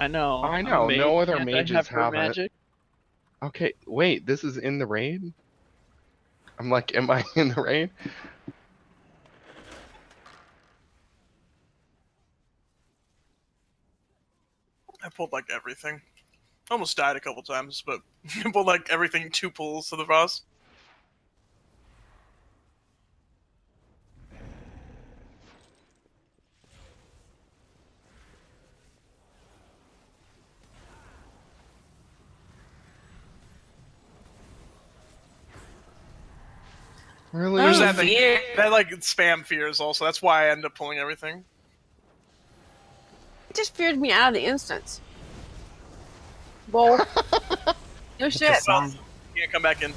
I know. I I'm a know. mage. No other Can't I mages have her have it. magic? Okay, wait. This is in the raid? I'm like, am I in the raid? I pulled like everything. Almost died a couple times, but I pulled like everything 2 pulls to the boss. Really? There's that thing. That like spam fears also. That's why I end up pulling everything. It just feared me out of the instance. Well, no shit. Well, you can't come back in.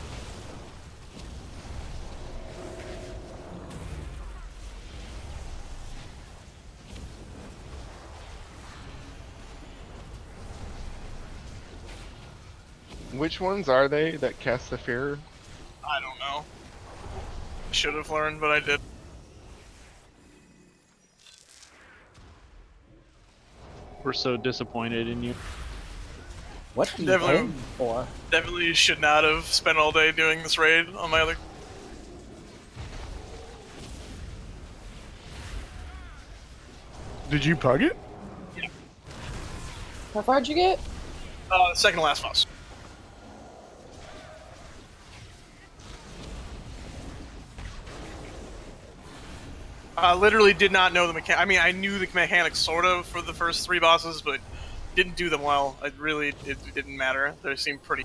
Which ones are they that cast the fear? I don't know. Should have learned, but I did. We're so disappointed in you. What do you Definitely- aim for? Definitely should not have spent all day doing this raid on my other. Did you pug it? How far'd you get? Second to last boss. Literally did not know the mechanic. I mean, I knew the mechanics sort of for the first 3 bosses, but didn't do them well. It didn't matter. They seemed pretty.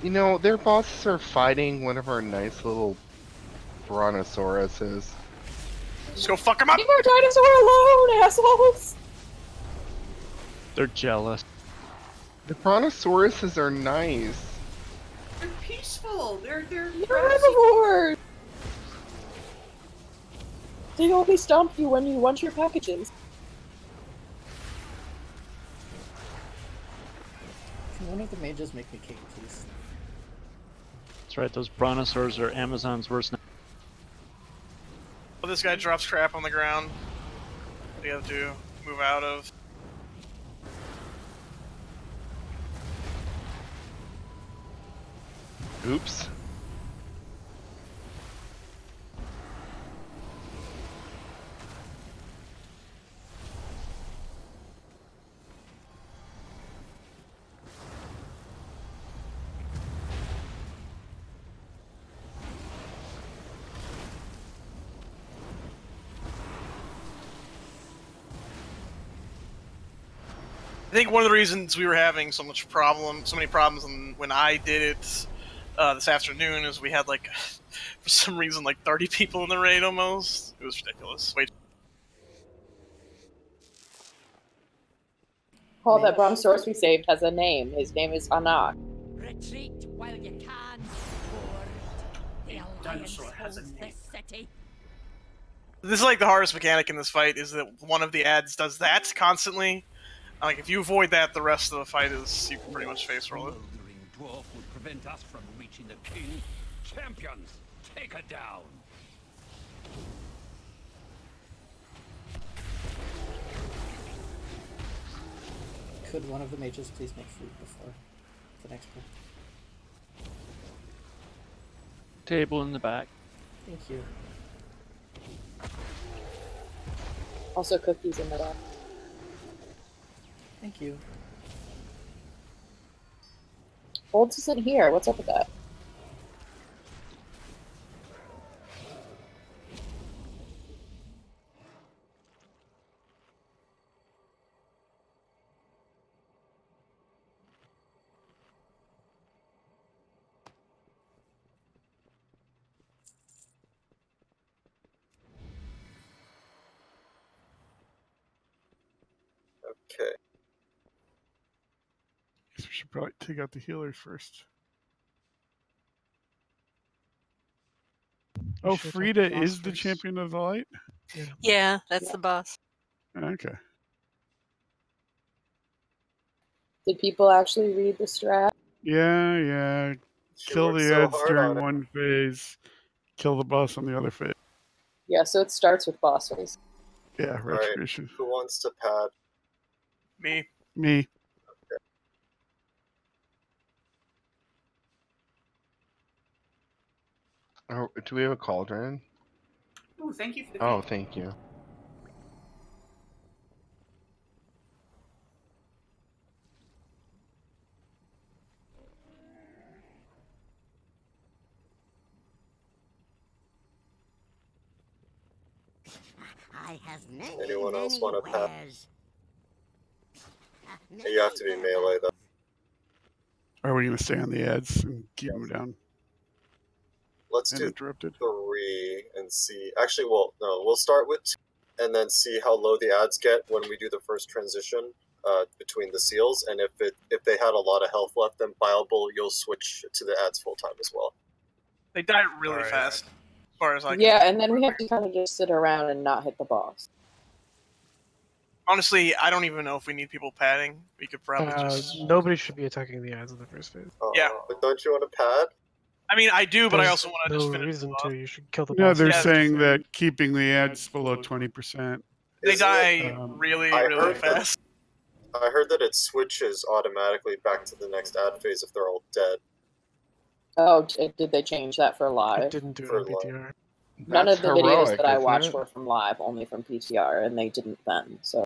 You know, their bosses are fighting one of our nice little brontosauruses. Just go fuck them up! Leave our dinosaur alone, assholes! They're jealous. The brontosauruses are nice. They're peaceful. They're herbivores! They only stomp you when you want your packages. Can one of the mages make me cake, please? That's right, those brontosaurs are Amazon's worst. Well, this guy drops crap on the ground. We have to move out of. Oops. I think one of the reasons we were having so many problems when I did it this afternoon is we had like, for some reason, like 30 people in the raid almost. It was ridiculous. Wait. Paul, that brontosaurus we saved has a name. His name is Anak. Retreat while you can, Lord. The Alliance holds this city. This is like the hardest mechanic in this fight, is that one of the ads does that constantly. Like, if you avoid that, the rest of the fight is, you can pretty much face roll it. The dwarf would prevent us from reaching the king. Champions, take her down. Could one of the mages please make food before the next one? Table in the back. Thank you. Also cookies in the back. Thank you. Olds isn't here. What's up with that? Okay. Guess we should probably take out the healers first. Oh, Frida is the champion of the light? Yeah, that's the boss. Okay. Did people actually read the strat? Yeah. She Kill worked the so ads hard during on it. one phase. Kill the boss on the other phase. Yeah, so it starts with boss phase. Yeah, retribution. Who wants to pad? Me. Me. Oh, do we have a cauldron? Oh, thank you for the Oh, cake. thank you. I have many, Anyone else many want to pad? wares. You have to be melee though. Are we going to stay on the ads and keep them down? Let's do Uninterrupted. 3 and see. Actually, well, no, we'll start with 2 and then see how low the ads get when we do the first transition between the seals. And if they had a lot of health left, then viable, you'll switch to the ads full time as well. They die really fast, as far as I can. Yeah, and then we have to kind of just sit around and not hit the boss. Honestly, I don't even know if we need people padding. We could probably just... Nobody should be attacking the ads in the first phase. Yeah. But don't you want to pad? I mean, I do, but I also want to no just finish reason to. You should kill the No, boss. they're saying that keeping the ads below 20%. They die really fast. I heard that it switches automatically back to the next ad phase if they're all dead. Oh, did they change that for live? It didn't do it on PTR. None of the videos heroic, that I isn't watched it? were from live, only from PTR, and they didn't then. So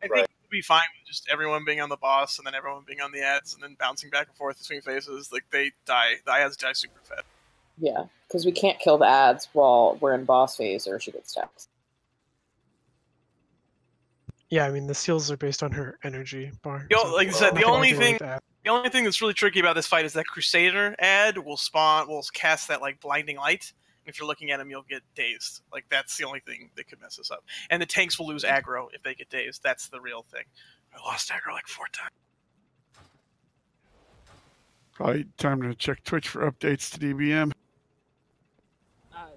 I think it'd be fine with just everyone being on the boss and then everyone being on the ads and then bouncing back and forth between phases. Like, they die. The ads die super fast. yeah, because we can't kill the ads while we're in boss phase, or she gets stacks. Yeah, I mean the seals are based on her energy bar. Like I said, the nothing only to do with thing that. the only thing that's really tricky about this fight is that Crusader ad will cast that like blinding light. And if you're looking at him, you'll get dazed. Like, that's the only thing that could mess us up. And the tanks will lose aggro if they get dazed. That's the real thing. I lost aggro like 4 times. Probably time to check Twitch for updates to DBM.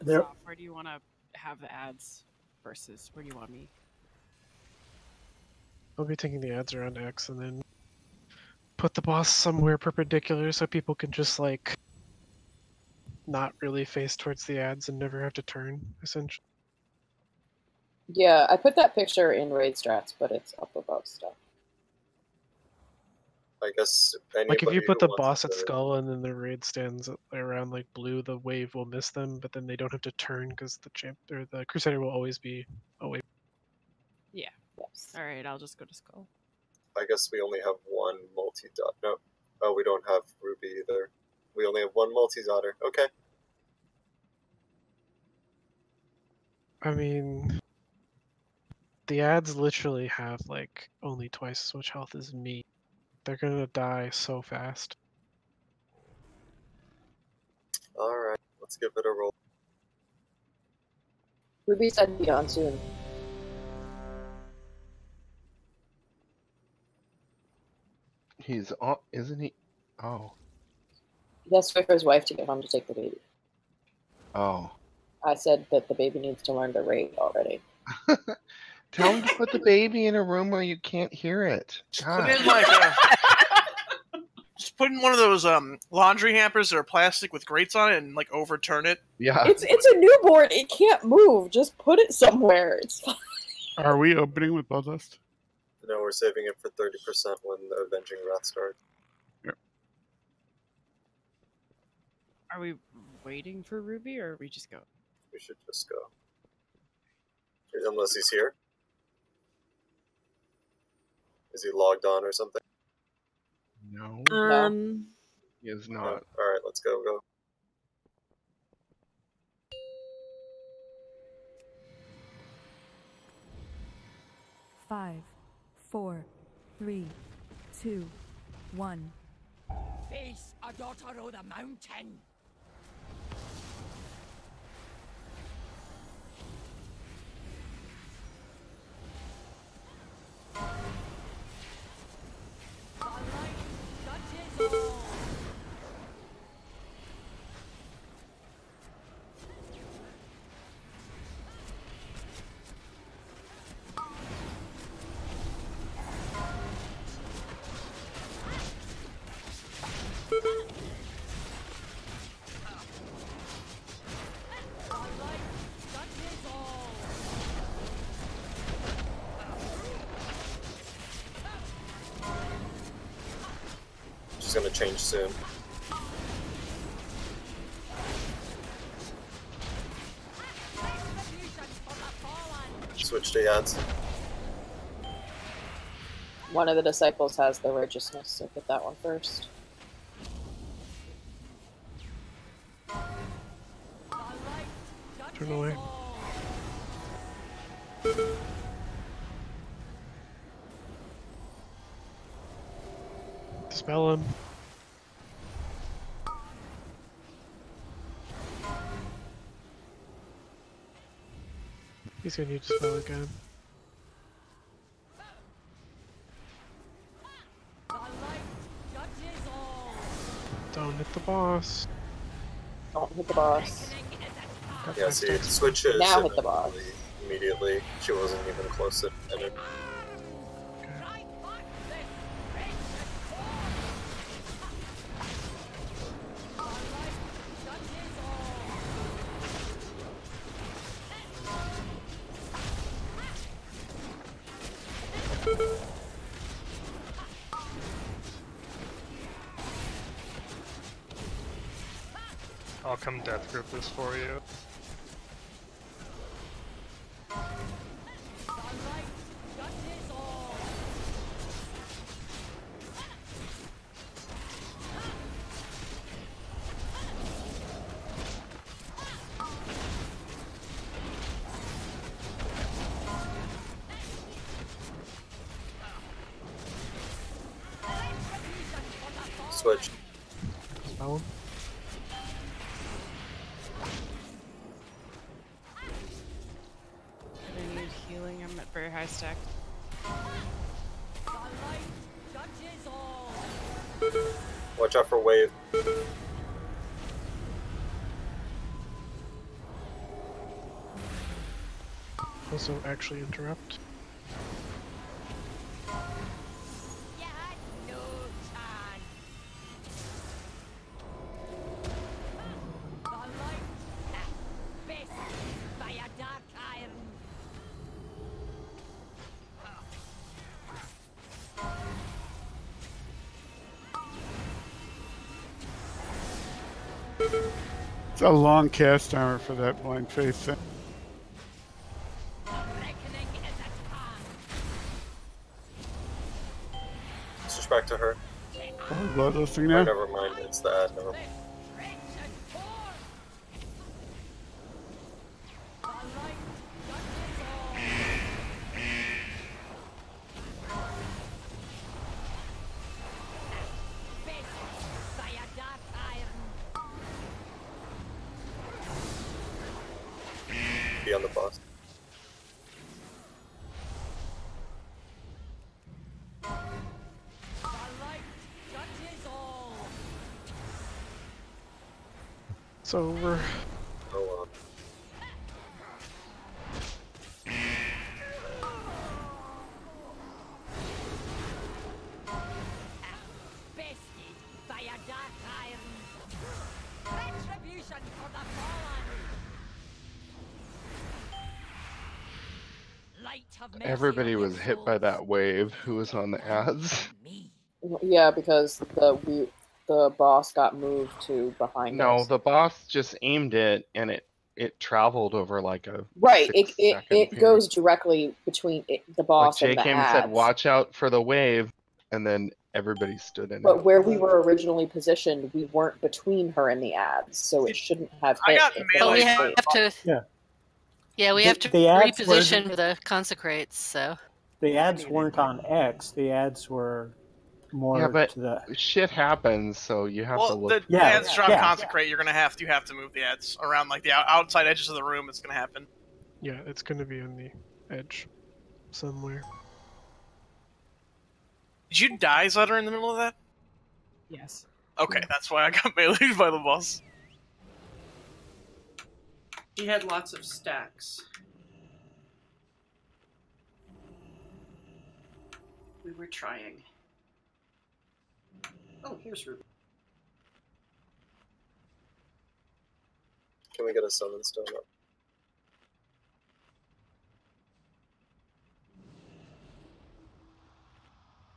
Zoff, where do you want to have the ads versus where do you want me? I'll be taking the ads around X and then put the boss somewhere perpendicular so people can just like not really face towards the ads and never have to turn, essentially. Yeah, I put that picture in raid strats, but it's up above stuff. I guess Like if you put who the wants boss at to- skull and then the raid stands around like blue, the wave will miss them, but then they don't have to turn because the champ or the crusader will always be away. Yeah. Yes. All right, I'll just go to skull. I guess we only have one multi-dot. No. Oh, we don't have Ruby either. We only have one multi-dotter. Okay. I mean, the ads literally have like only twice as much health as me. They're gonna die so fast. Alright, let's give it a roll. Ruby said be on soon. He's on, isn't he? Oh. He has to wait for his wife to get home to take the baby. Oh. I said that the baby needs to learn to raid already. Tell him to put the baby in a room where you can't hear it. Put in like just put in one of those laundry hampers that are plastic with grates on it and like overturn it. Yeah. It's a newborn. It can't move. Just put it somewhere. It's fine. Are we opening with Bloodlust? No, we're saving it for 30% when the Avenging Wrath starts. Are we waiting for Ruby or are we just go? We should just go. Unless he's here. Is he logged on or something? No. He is No. not. Alright, let's go. 5, 4, 3, 2, 1. Face a daughter of the mountain. The light touches all. gonna change soon. Switch to ads. One of the disciples has the righteousness, so get that one first. Turn away. Dispel him. He's gonna need to spell again. Don't hit the boss. Don't hit the boss. Yeah, see, switches Now hit the boss. Immediately. She wasn't even close to it. I'll come death grip this for you. Switch. Spell him. I need healing. I'm at very high stack. Watch out for wave. Also, actually interrupt. It's a long cast timer for that blind faith thing. Switch back to her. Oh, bloodlisting Oh, now? never mind, it's the ad. Never mind. Be on the boss. It's over. Oh, Everybody was hit by that wave who was on the ads. Yeah, because the boss got moved to behind No, us. the boss just aimed it and it traveled over like a Right, 6 second it period. goes directly between the Like boss and the JKM ads. said, watch out for the wave, and then everybody stood in But it. where we were originally positioned, we weren't between her and the ads, so it shouldn't have I hit. got if it But we was have safe. to. Yeah. Yeah, we have to the ads reposition the consecrates. So The ads weren't on X. The ads were more Yeah, but to the. shit happens, so you have to Well, look. the ads drop consecrate. You have to move the ads around like the outside edges of the room. It's gonna happen. Yeah, it's gonna be on the edge somewhere. Did you die, Zutter, in the middle of that? Yes. Okay, that's why I got meleeed by the boss. He had lots of stacks. We were trying. Oh, here's Ruby. can we get a summon stone up?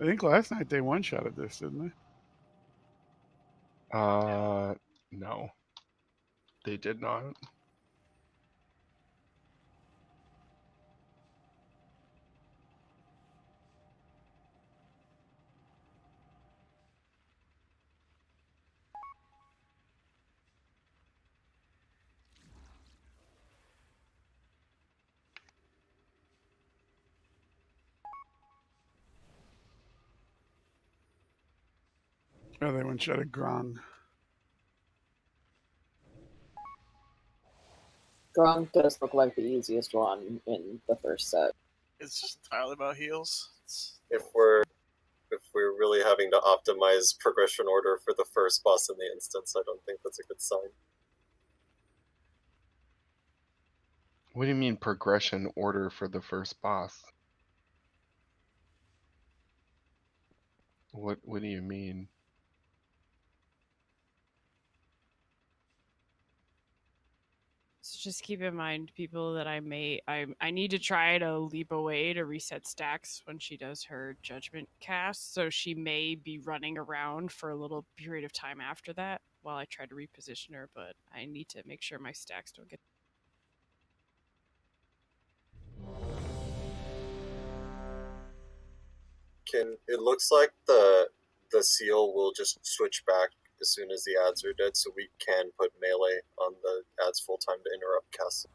I think last night they one-shotted this, didn't they? No. They did not. Oh, they went shot at Grong. Grung does look like the easiest one in the first set. It's just entirely about heals. If we're really having to optimize progression order for the first boss in the instance, I don't think that's a good sign. What do you mean progression order for the first boss? What do you mean? So just keep in mind, people, that I need to try to leap away to reset stacks when she does her judgment cast, so she may be running around for a little period of time after that while I try to reposition her, but I need to make sure my stacks don't get... It looks like the seal will just switch back as soon as the ads are dead, so we can put melee on the ads full time to interrupt cast.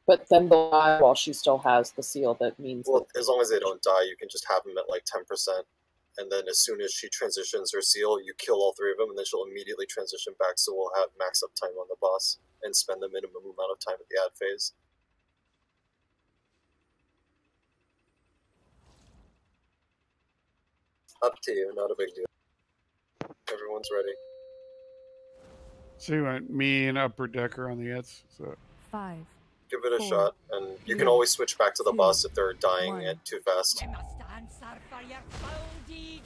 But then they'll die while she still has the seal. That means Well, as long as they don't die, you can just have them at like 10%, and then as soon as she transitions her seal, you kill all 3 of them, and then she'll immediately transition back, so we'll have max uptime on the boss and spend the minimum amount of time at the ad phase. Up to you, not a big deal. Everyone's ready. So you want me and Upper Decker on the ads? So 5. Give it a 4, shot, and you can 3, always switch back to the 2, boss if they're dying 1. too fast. You must answer for your foul deeds.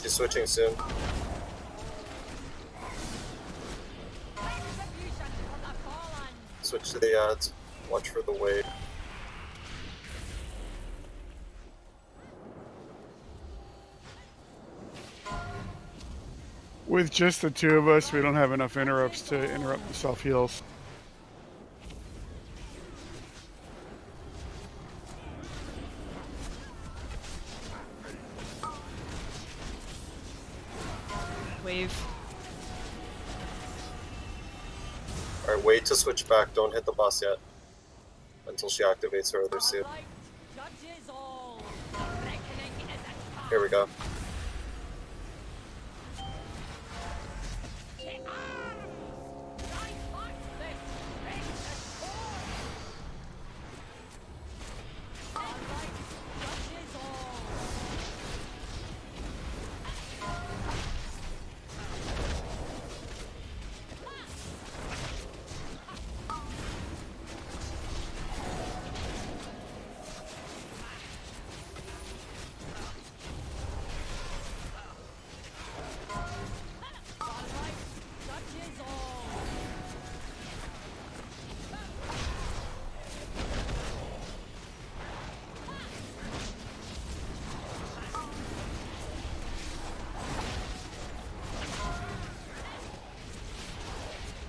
She's switching soon. Switch to the ads. Watch for the wave. with just the 2 of us, we don't have enough interrupts to interrupt the self heals. Wave. Alright, wait to switch back. Don't hit the boss yet. Until she activates her other suit. Here we go.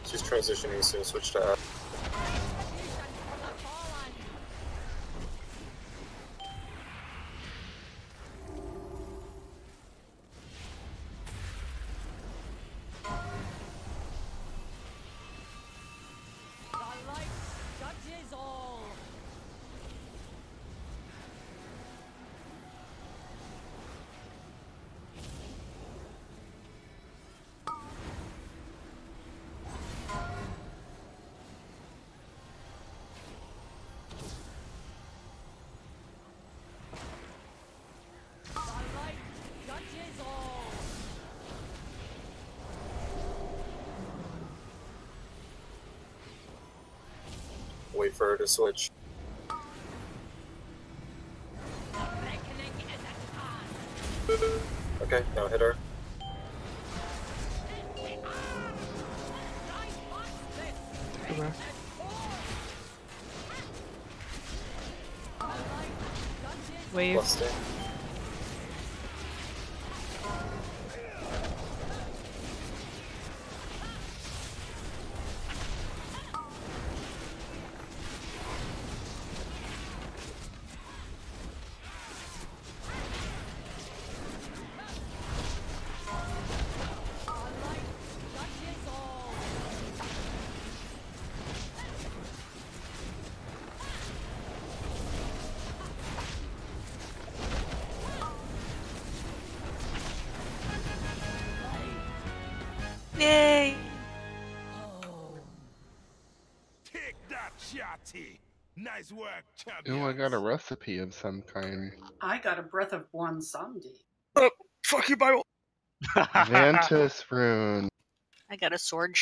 She's transitioning soon, switch to app. for her to switch. Okay, now hit her. Okay. Wave. Lusting. Yay! Take that, Shotty. Nice work, champion. Oh, I got a recipe of some kind. I got a breath of one Samdi. Oh, fuck you, Bible. Vantus rune. I got a sword.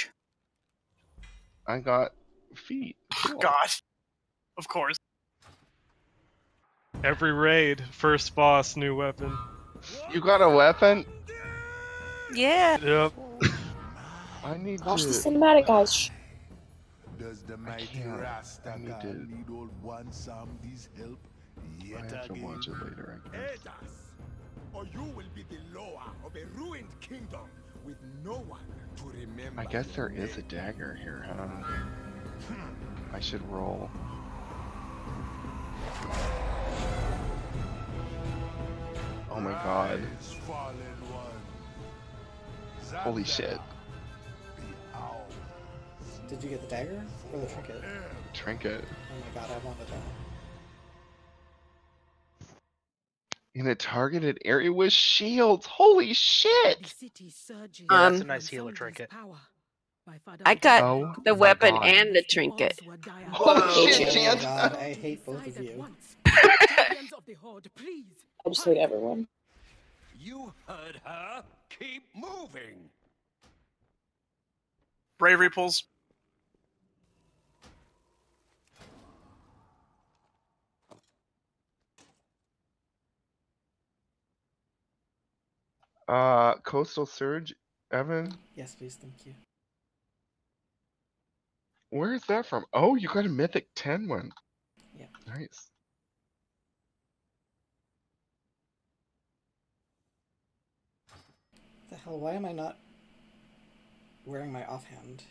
I got feet. Cool. God. Of course. Every raid, first boss, new weapon. You got a weapon? Yeah. Yep. I need Watch to. the cinematic, guys. Does the I mighty can't. Rasta I need God to. need old one Samdi's help I yet have to again? watch it later, I guess. Aid us, or you will be the lower of a ruined kingdom with no one to remember. I guess your there is a name. dagger here, huh? I should roll. Oh my god. Rise, fallen one. Holy shit. The owl. Did you get the dagger or the trinket? Trinket. Oh my god, I wanted that. In a targeted area with shields. Holy shit! Yeah, that's a nice healer trinket. power. I got Oh the my weapon God. and the trinket. Holy Oh shit, my Chance! god, I hate both of you. Champions of the Horde, please. I just hate everyone. You heard her. Keep moving. Bravery pulls. Coastal Surge, Evan? Yes, please, thank you. Where is that from? Oh, you got a Mythic 10 one. Yeah. Nice. The hell, why am I not wearing my offhand?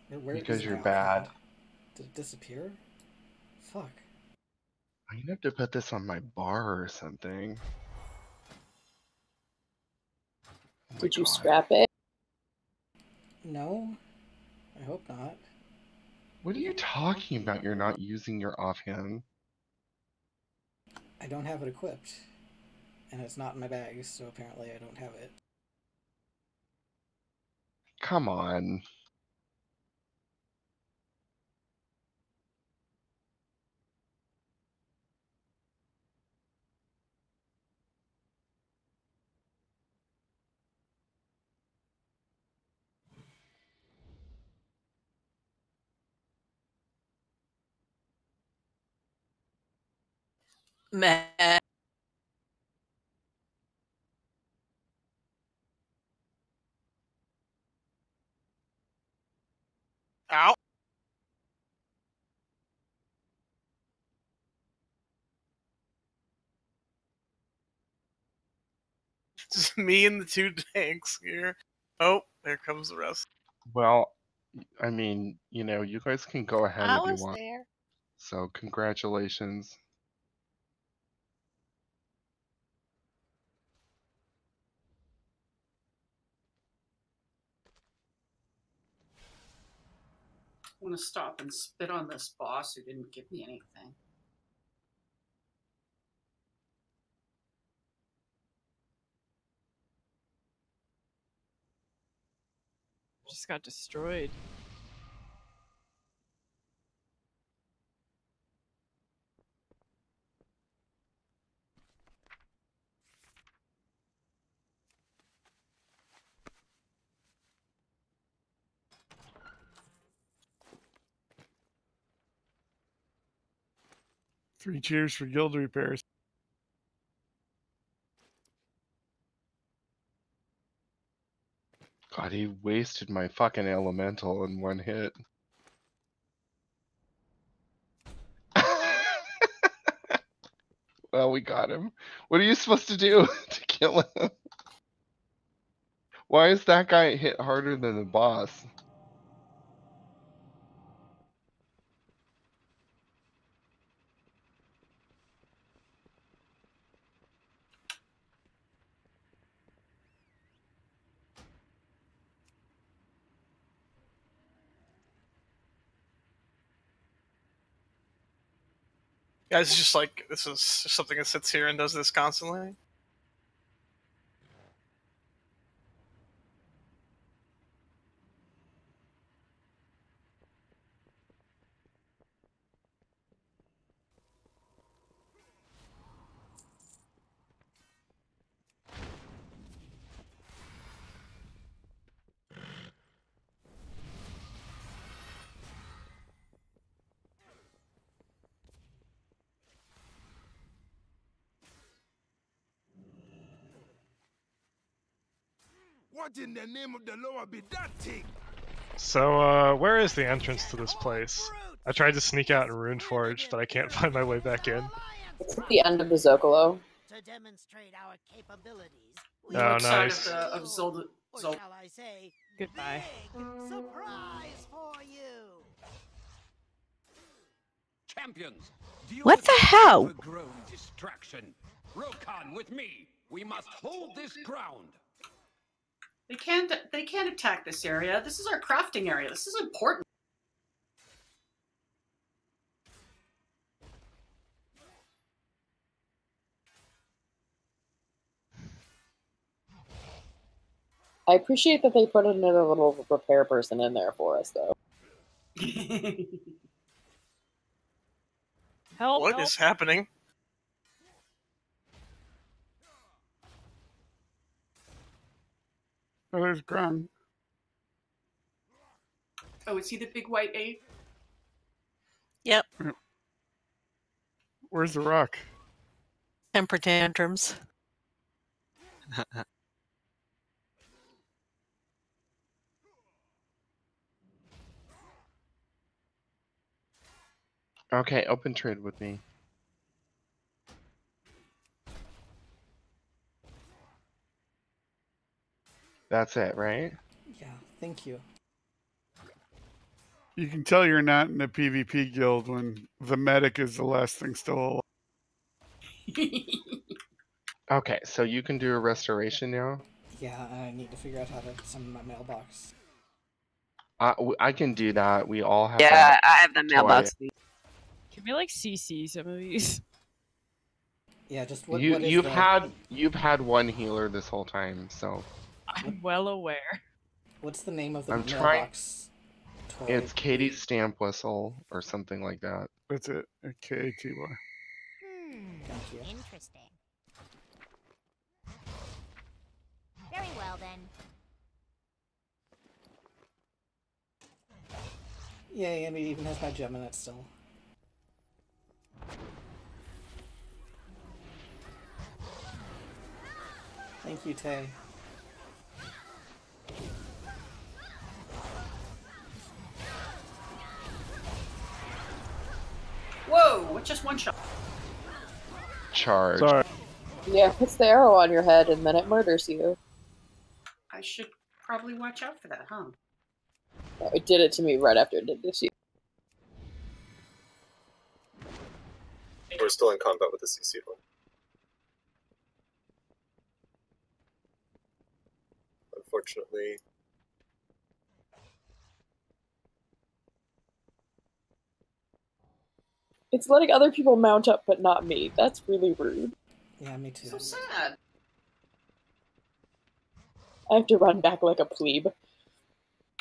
Where Because is you're my bad. offhand? Did it disappear? Fuck. I'm gonna have to put this on my bar or something. Oh my Did you God. scrap it? No, I hope not. What are you talking about? You're not using your offhand? I don't have it equipped. And it's not in my bag, so apparently I don't have it. Come on. Meh. Ow. Just me and the two tanks here. Oh, there comes the rest. Well, I mean, you know, you guys can go ahead I if you was want. there. So, congratulations. I want to stop and spit on this boss who didn't give me anything. Just got destroyed. 3 cheers for guild repairs. God, he wasted my fucking elemental in one hit. Well, we got him. What are you supposed to do to kill him? Why is that guy hit harder than the boss? Guys, it's just like this is just something that sits here and does this constantly. What in the name of the Lord be that thing? So, where is the entrance to this place? I tried to sneak out in Runeforge, but I can't find my way back in. It's at the end of the Zocalo. To demonstrate our capabilities. Oh, Outside nice. of Zolda. Or shall I say, Goodbye. surprise for you. Champions, deal What with the hell? overgrown distraction. Rokan with me. We must hold this ground. They can't attack this area. This is our crafting area. This is important. I appreciate that they put another little repair person in there for us, though. Help! What help. is happening? Oh, there's Grung. Oh, is he the big white ape? Yep. Where's the rock? Temper tantrums. Okay, open trade with me. That's it, right? Yeah, thank you. You can tell you're not in a PvP guild when the medic is the last thing still alive. Okay, so you can do a restoration now? Yeah, I need to figure out how to summon my mailbox. I can do that. We all have Yeah, that I have the toy. mailbox. Can we like CC some of these? Yeah, just what You is you've the, had one healer this whole time, so I'm well aware. what's the name of the I'm trying. mailbox toy? It's Katie's stamp whistle or something like that. That's it. A KATY. Thank you. Interesting. Very well then. Yay, and it even has my gem in it still. Thank you, Tay. Whoa! Just one shot. Charge. Sorry. Yeah, it puts the arrow on your head and then it murders you. I should probably watch out for that, huh? Oh, it did it to me right after it did this. We're still in combat with the CC one. Unfortunately. It's letting other people mount up, but not me. That's really rude. Yeah, me too. So sad. I have to run back like a plebe.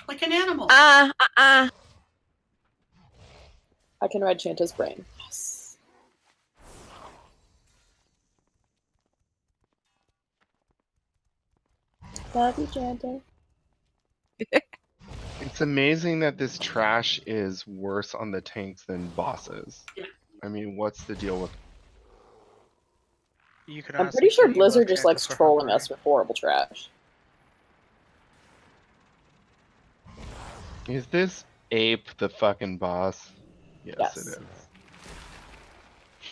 Like an animal. I can ride Chanta's brain. Yes. Love you, Chanta. It's amazing that this trash is worse on the tanks than bosses. Yeah. I mean, what's the deal with? You could I'm honestly pretty sure say Blizzard emo just tag likes for trolling Hungary. us with horrible trash. Is this ape the fucking boss? Yes, Yes.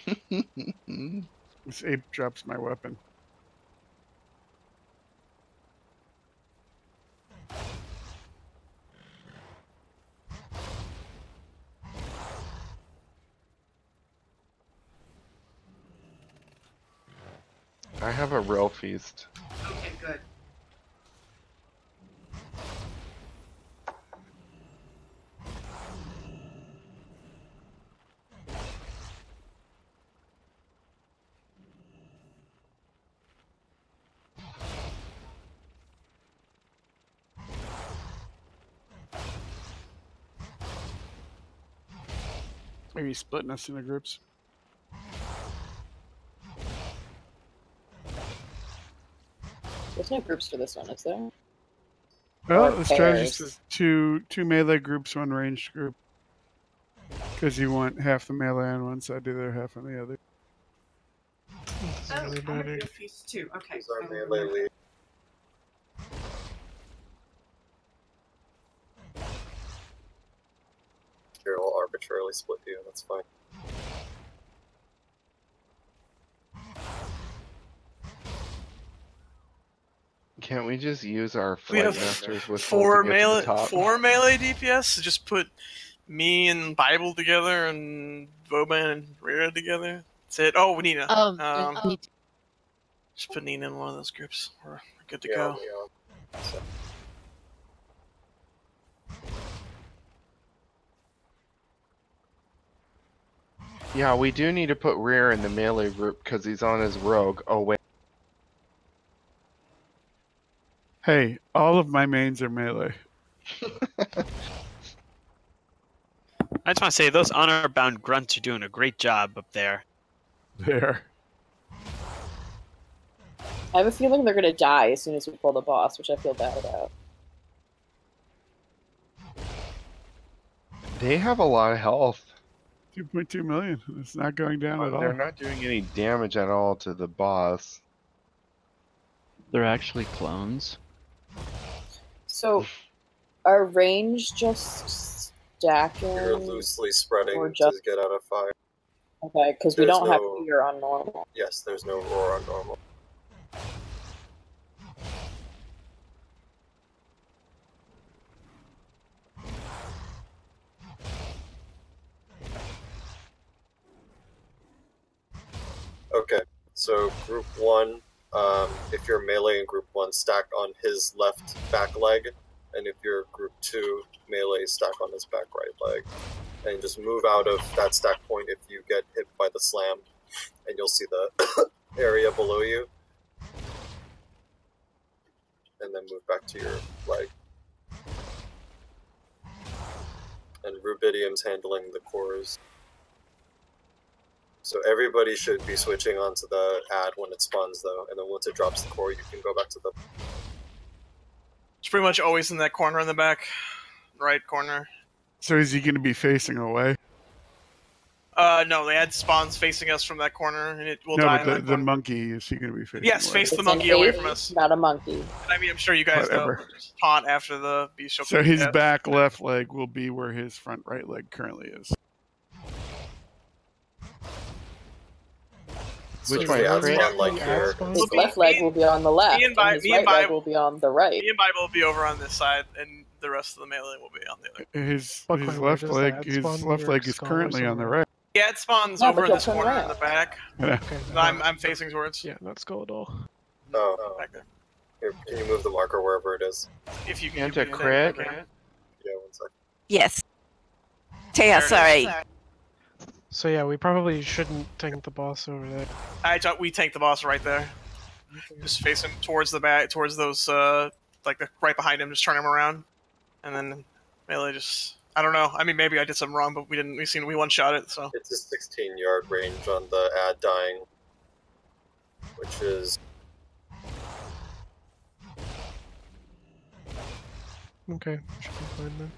it is. This ape drops my weapon. I have a real feast. Okay, good. Maybe splitting us into groups. There's no groups for this one, is there? Well, Or the strategy pairs. is two melee groups, one ranged group. Because you want half the melee on one side, the other half on the other. Oh, I'm gonna do a feast too. Okay. Who's our melee lead? Here, I'll arbitrarily split you. That's fine. Can't we just use our We flight have masters with four to get to melee the top? DPS. Just put me and Bible together and Boban and Rhea together. That's it. Oh, Nina. Just put Nina in one of those groups. We're good to go. Yeah, we do need to put Rear in the melee group because he's on his rogue. Oh wait. Hey, all of my mains are melee. I just want to say those honor-bound grunts are doing a great job up there. There. I have a feeling they're gonna die as soon as we pull the boss, which I feel bad about. They have a lot of health. 2.2 million. It's not going down at all. They're not doing any damage at all to the boss. They're actually clones. So, are range just stacking? You're loosely spreading or to just... get out of fire. Okay, because we There's don't have no- fear on normal. Yes, there's no roar on normal. Okay, so group 1, if you're melee in group 1, stack on his left back leg, and if you're group 2, melee, stack on his back right leg. And just move out of that stack point if you get hit by the slam, and you'll see the area below you. And then move back to your leg. And Rubidium's handling the cores. So everybody should be switching onto the ad when it spawns though, and then once it drops the core you can go back to the... It's pretty much always in that corner in the back. Right corner. So is he going to be facing away? No, the ad spawns facing us from that corner, and it will No, die. but the monkey, is he going to be facing Yes, away? face the It's monkey an away ape, from us. not a monkey. I mean, I'm sure you guys Whatever. know. Just taunt after the beast show. So his back left leg will be where his front right leg currently is. Which So one? the ad Crit? spawn like here. His left leg will be on the left, me and and his me and right leg Bible- will be on the right. Me and Bible will be over on this side, and the rest of the melee will be on the other. His Buckley, where left does the leg, ad his spawn? left Your leg is skull or currently on the somewhere? right. Yeah, it spawns Yeah, over but in you'll this turn corner in around. the back. Yeah. Okay, that I'm facing towards. Yeah, not skull at all. Oh, Back there. here, can you move the marker wherever it is? If you can. And give a me crit? that. Yeah, 1 second. Yes. There Taya, it sorry. is. So yeah, we probably shouldn't tank the boss over there. We tank the boss right there. Just face him towards the back, towards those, like right behind him. Just turn him around, and then melee just. I don't know. I mean, maybe I did something wrong, but we didn't. We one shot it. So It's a 16-yard range on the ad dying, which is... Okay, should be fine then.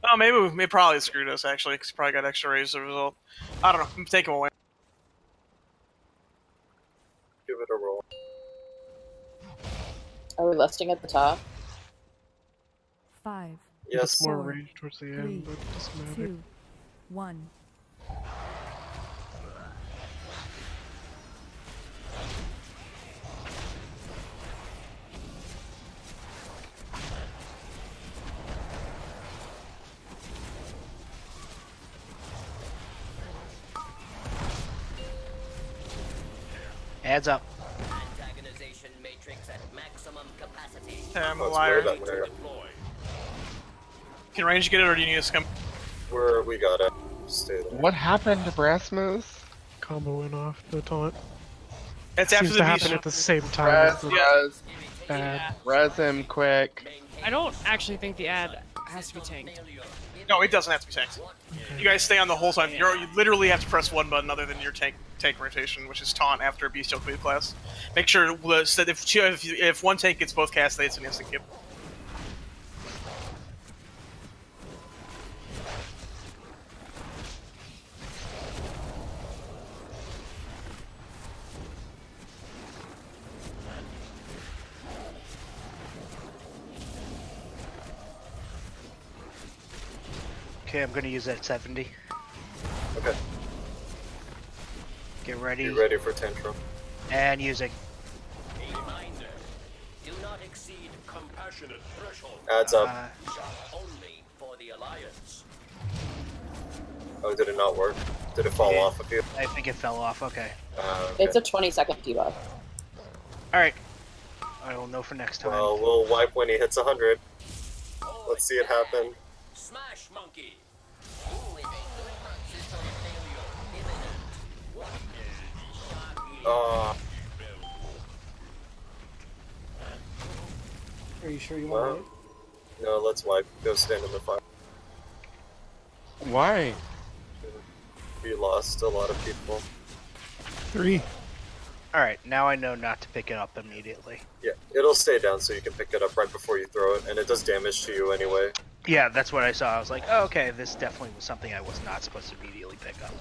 Oh, maybe probably screwed us actually, because he probably got extra raise as a result. I don't know. Take him away. Give it a roll. Are we listing at the top? 5. Yes. It's more 4, range towards the 3, end, but it doesn't matter. 2, 1. Adds up. Antagonization matrix at maximum capacity. I'm a liar. Can range get it, or do you need us to come? We got it. Stay there. What happened to Brasmus? Combo went off the taunt. It's after Seems the to happen beast. at the same time. as the ad. Res him quick. I don't actually think the ad has to be tanked. No, it doesn't have to be tanked. You guys stay on the whole time. You literally have to press one button other than your tank rotation, which is taunt after a bestial cleave class. Make sure that if one tank gets both cast, it's an instant kill. Okay, I'm gonna use that 70. Okay. Get ready. Be ready for tantrum. And using. Reminder: do not exceed compassionate threshold. Adds up. Only for the Alliance. Oh, did it not work? Did it fall off of you? I think it fell off. Okay. Okay. It's a 20-second debuff. Alright. I will know for next time. Well, we'll wipe when he hits 100. Let's see it happen. Smash monkey. Are you sure you want to No, let's wipe. Go stand in the fire. Why? We lost a lot of people. 3. Alright, now I know not to pick it up immediately. Yeah, it'll stay down so you can pick it up right before you throw it, and it does damage to you anyway. Yeah, that's what I saw. I was like, oh, okay, this definitely was something I was not supposed to immediately pick up.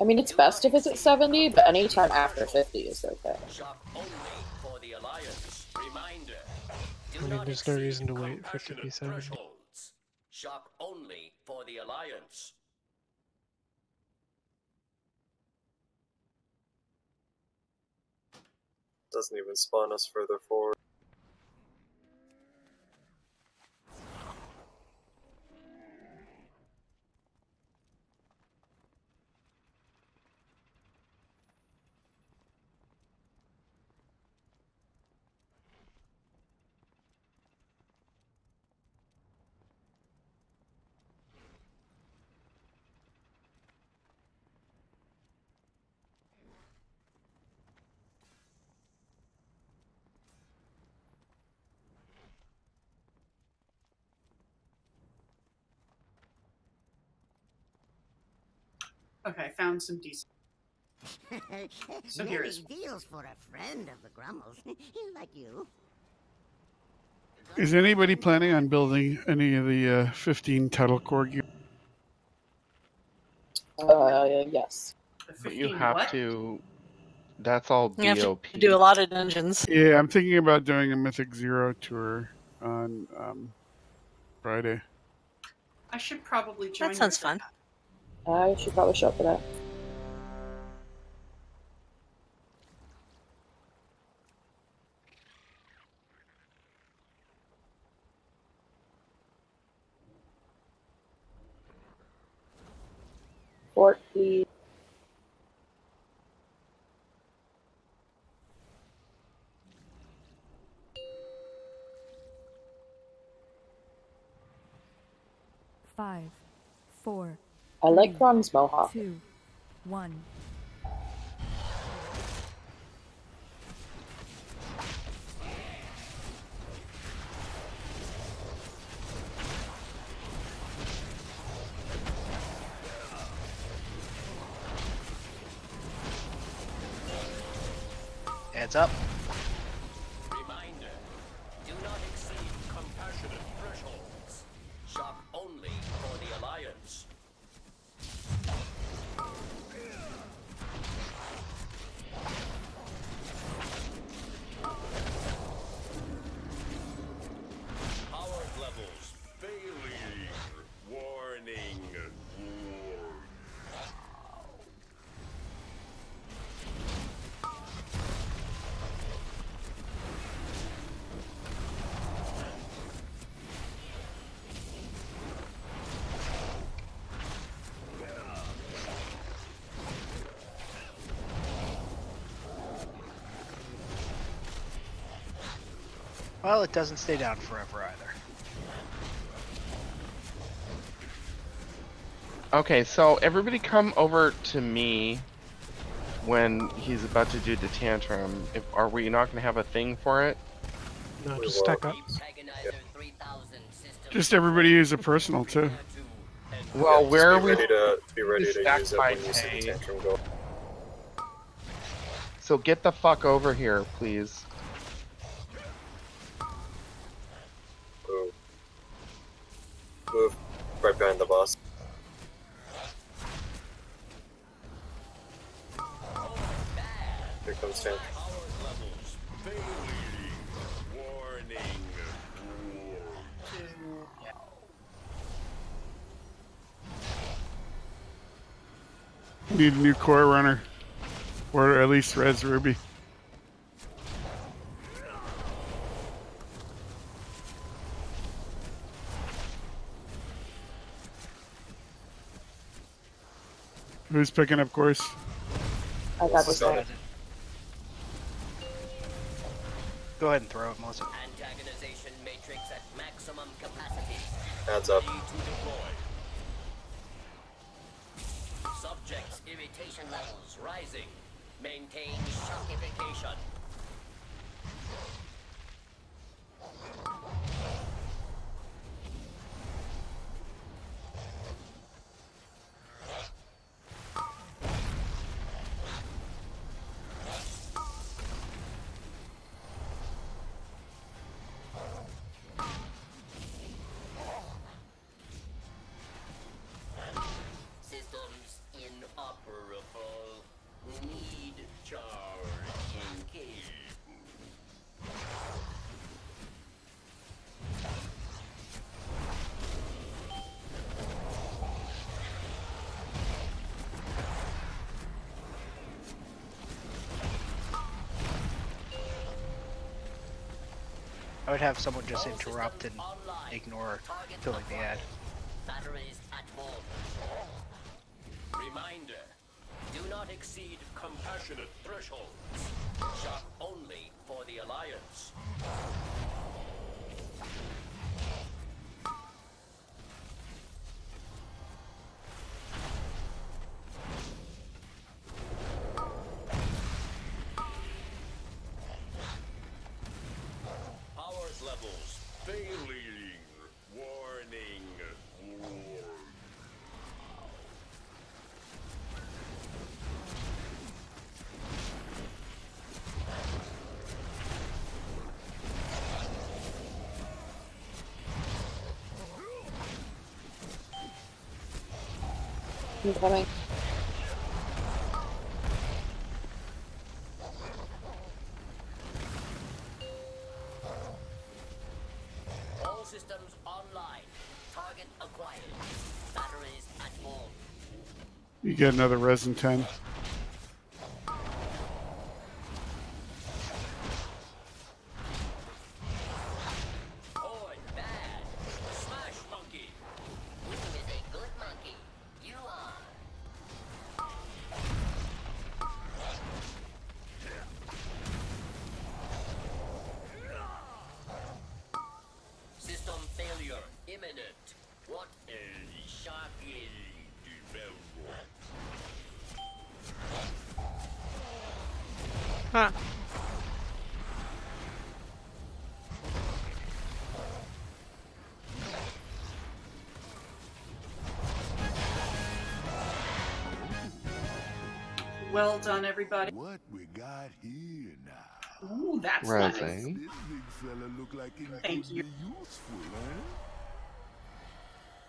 I mean, it's best if it's at 70, but anytime after 50 is okay. For the Alliance. Reminder: I mean, there's no reason to wait for it to be 70. Shock only for the Alliance. Doesn't even spawn us further forward. Okay, found some decent. So here is deals for a friend of the Grummels, like you. Is anybody planning on building any of the 15 Tuttle Core gear? Yes. But you have to. That's all BOP. You have to do a lot of dungeons. Yeah, I'm thinking about doing a Mythic Zero tour on Friday. I should probably join. That sounds fun. I should probably show up for that. $40. Five, 4. I like Ron's mohawk. 2, 1. Adds up. Well, it doesn't stay down forever either. Okay, so everybody come over to me when he's about to do the tantrum. Are we not going to have a thing for it? No, just stack up. Just everybody use a personal too. Well, where are we? Be ready to use it when you see the tantrum go. So get the fuck over here, please. Move right behind the boss. Here comes tantrum. Need a new core runner. Or at least Res Ruby. Who's picking up course? I got this guy. Go ahead and throw it, Melissa. Antagonization matrix at maximum capacity. Hands up. Subject's irritation levels rising. Maintain shockification. Systems inoperable. Need charge engaged. I would have someone just interrupt and ignore filling the ad. Batteries at full. Reminder: do not exceed compassionate thresholds. Shot only for the Alliance. Power levels failing. Warning. I'm coming. All systems online. Target acquired. Batteries at full. You get another Resin 10. Horde bad. Smash monkey. Who is a good monkey? You are. System failure imminent. What a shocking development. Huh. Well done, everybody. What we got here now? Ooh, that's Rising. nice. This big fella look like he Thank could you. be useful, eh?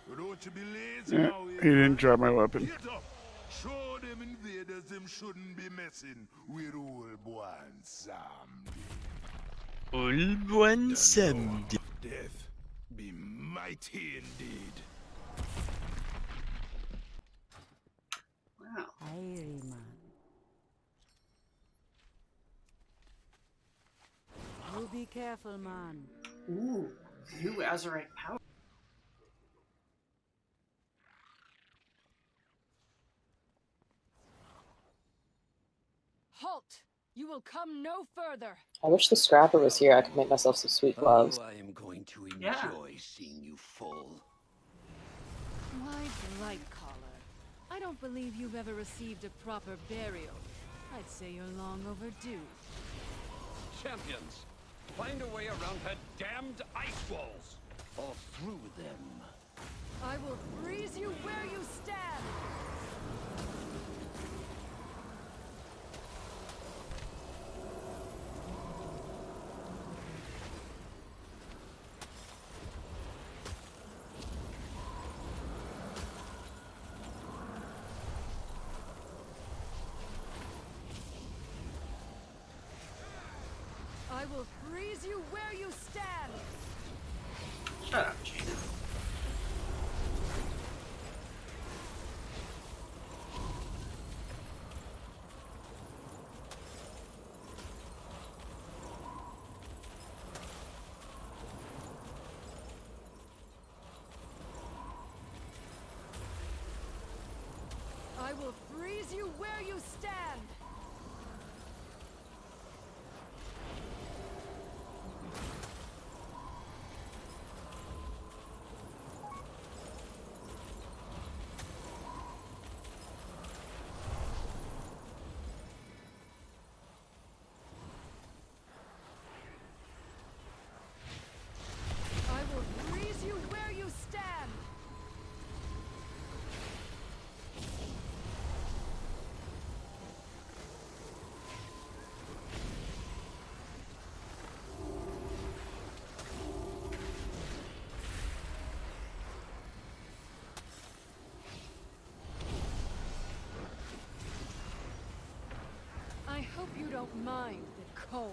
But don't you be lazy Yeah, now, he didn't drop my weapon. Get up! Show them invaders them shouldn't be messing with old boy and Sam. Old one Sandy. Death be mighty indeed. Wow. Airy man. You be careful, man. Ooh, new Azurite power. Halt! You will come no further. I wish the scrapper was here. I could make myself some sweet gloves. Oh, I am going to enjoy Yeah. seeing you fall. Why, Blight Collar, I don't believe you've ever received a proper burial. I'd say you're long overdue. Champions, find a way around her damned ice walls, or through them. I will freeze you where you stand! I will freeze you where you stand! Shut up, Gina. I will freeze you where you stand! I will freeze you where you stand! I hope you don't mind the cold.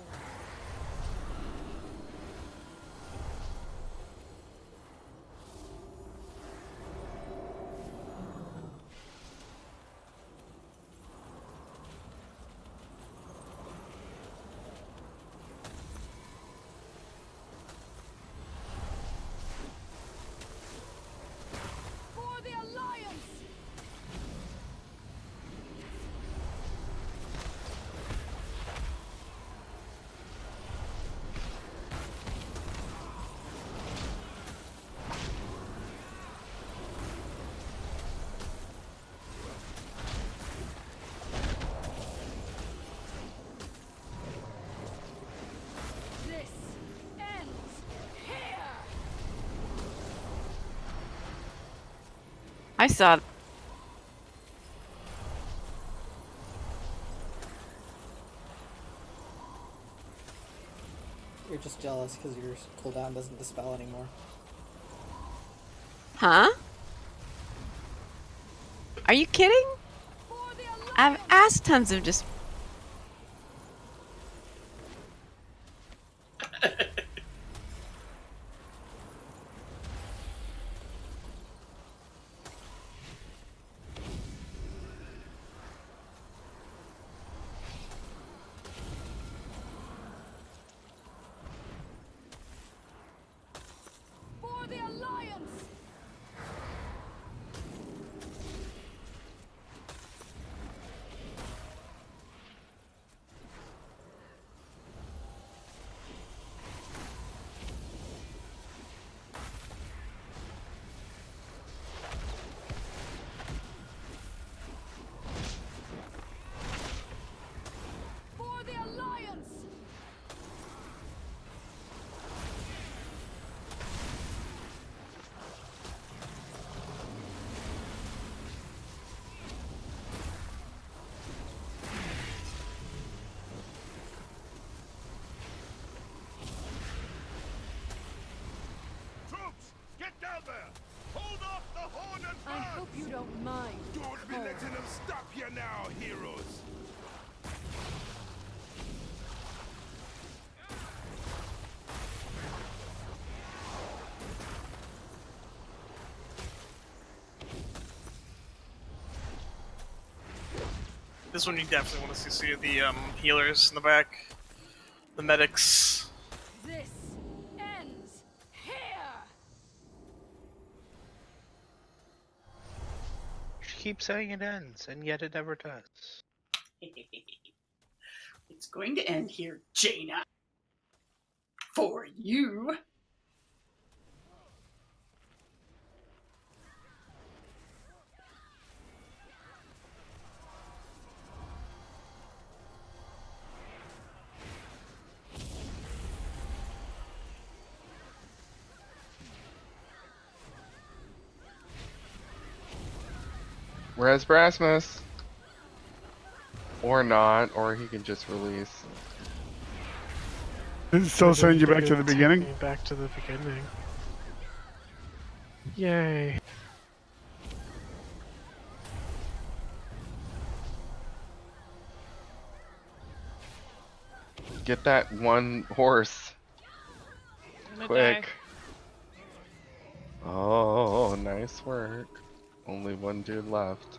For the Alliance! This ends here! I saw. You're just jealous because your cooldown doesn't dispel anymore. Huh? Are you kidding? I've asked tons of just. For the Alliance! For the Alliance! Troops, get down there! Hold off the horn and I hope you don't mind. Don't be cold. letting them stop you now, heroes! This one you definitely want to see the healers in the back, the medics. This ends here! She keeps saying it ends, and yet it never does. It's going to end here, Jaina. For you. Where's Brasmus? Or not, or he can just release. Does it still send you back to the beginning? Back to the beginning. Yay. Get that one horse. Quick. Oh, nice work. Only one dude left.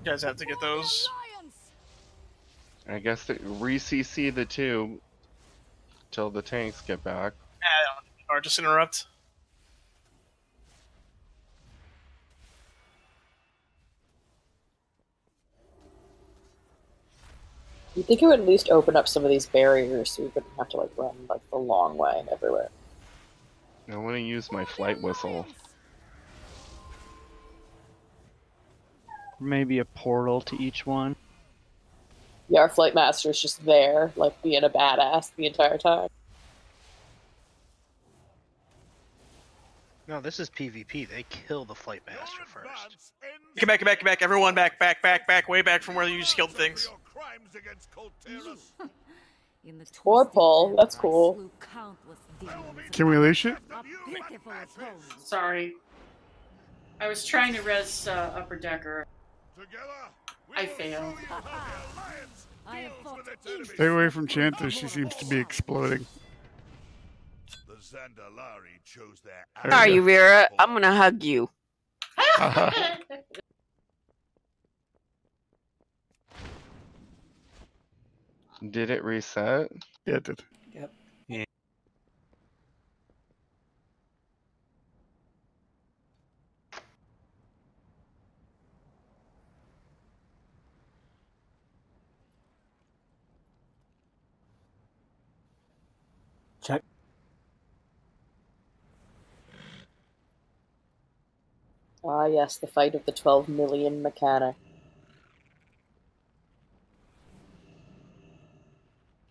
You guys have to get those. I guess re-CC the two till the tanks get back. Or just interrupt. You think it would at least open up some of these barriers so we wouldn't have to like run like the long way everywhere. I want to use my flight whistle. Maybe a portal to each one. Yeah, our flight master is just there, like being a badass the entire time. No, this is PvP. They kill the flight master first. Get back, get back, get back. Everyone back, back, back, back, way back from where you just killed things. Or pull, that's cool. Can we leash it? Sorry. I was trying to res Upper Decker. I failed. Stay away from Chantha, she seems to be exploding. The Dazar'alor chose their Sorry, Vera. I'm gonna hug you. Did it reset? Yeah, it did. Yep. Yeah. Check. Ah, yes, the fight of the 12 million mechanic.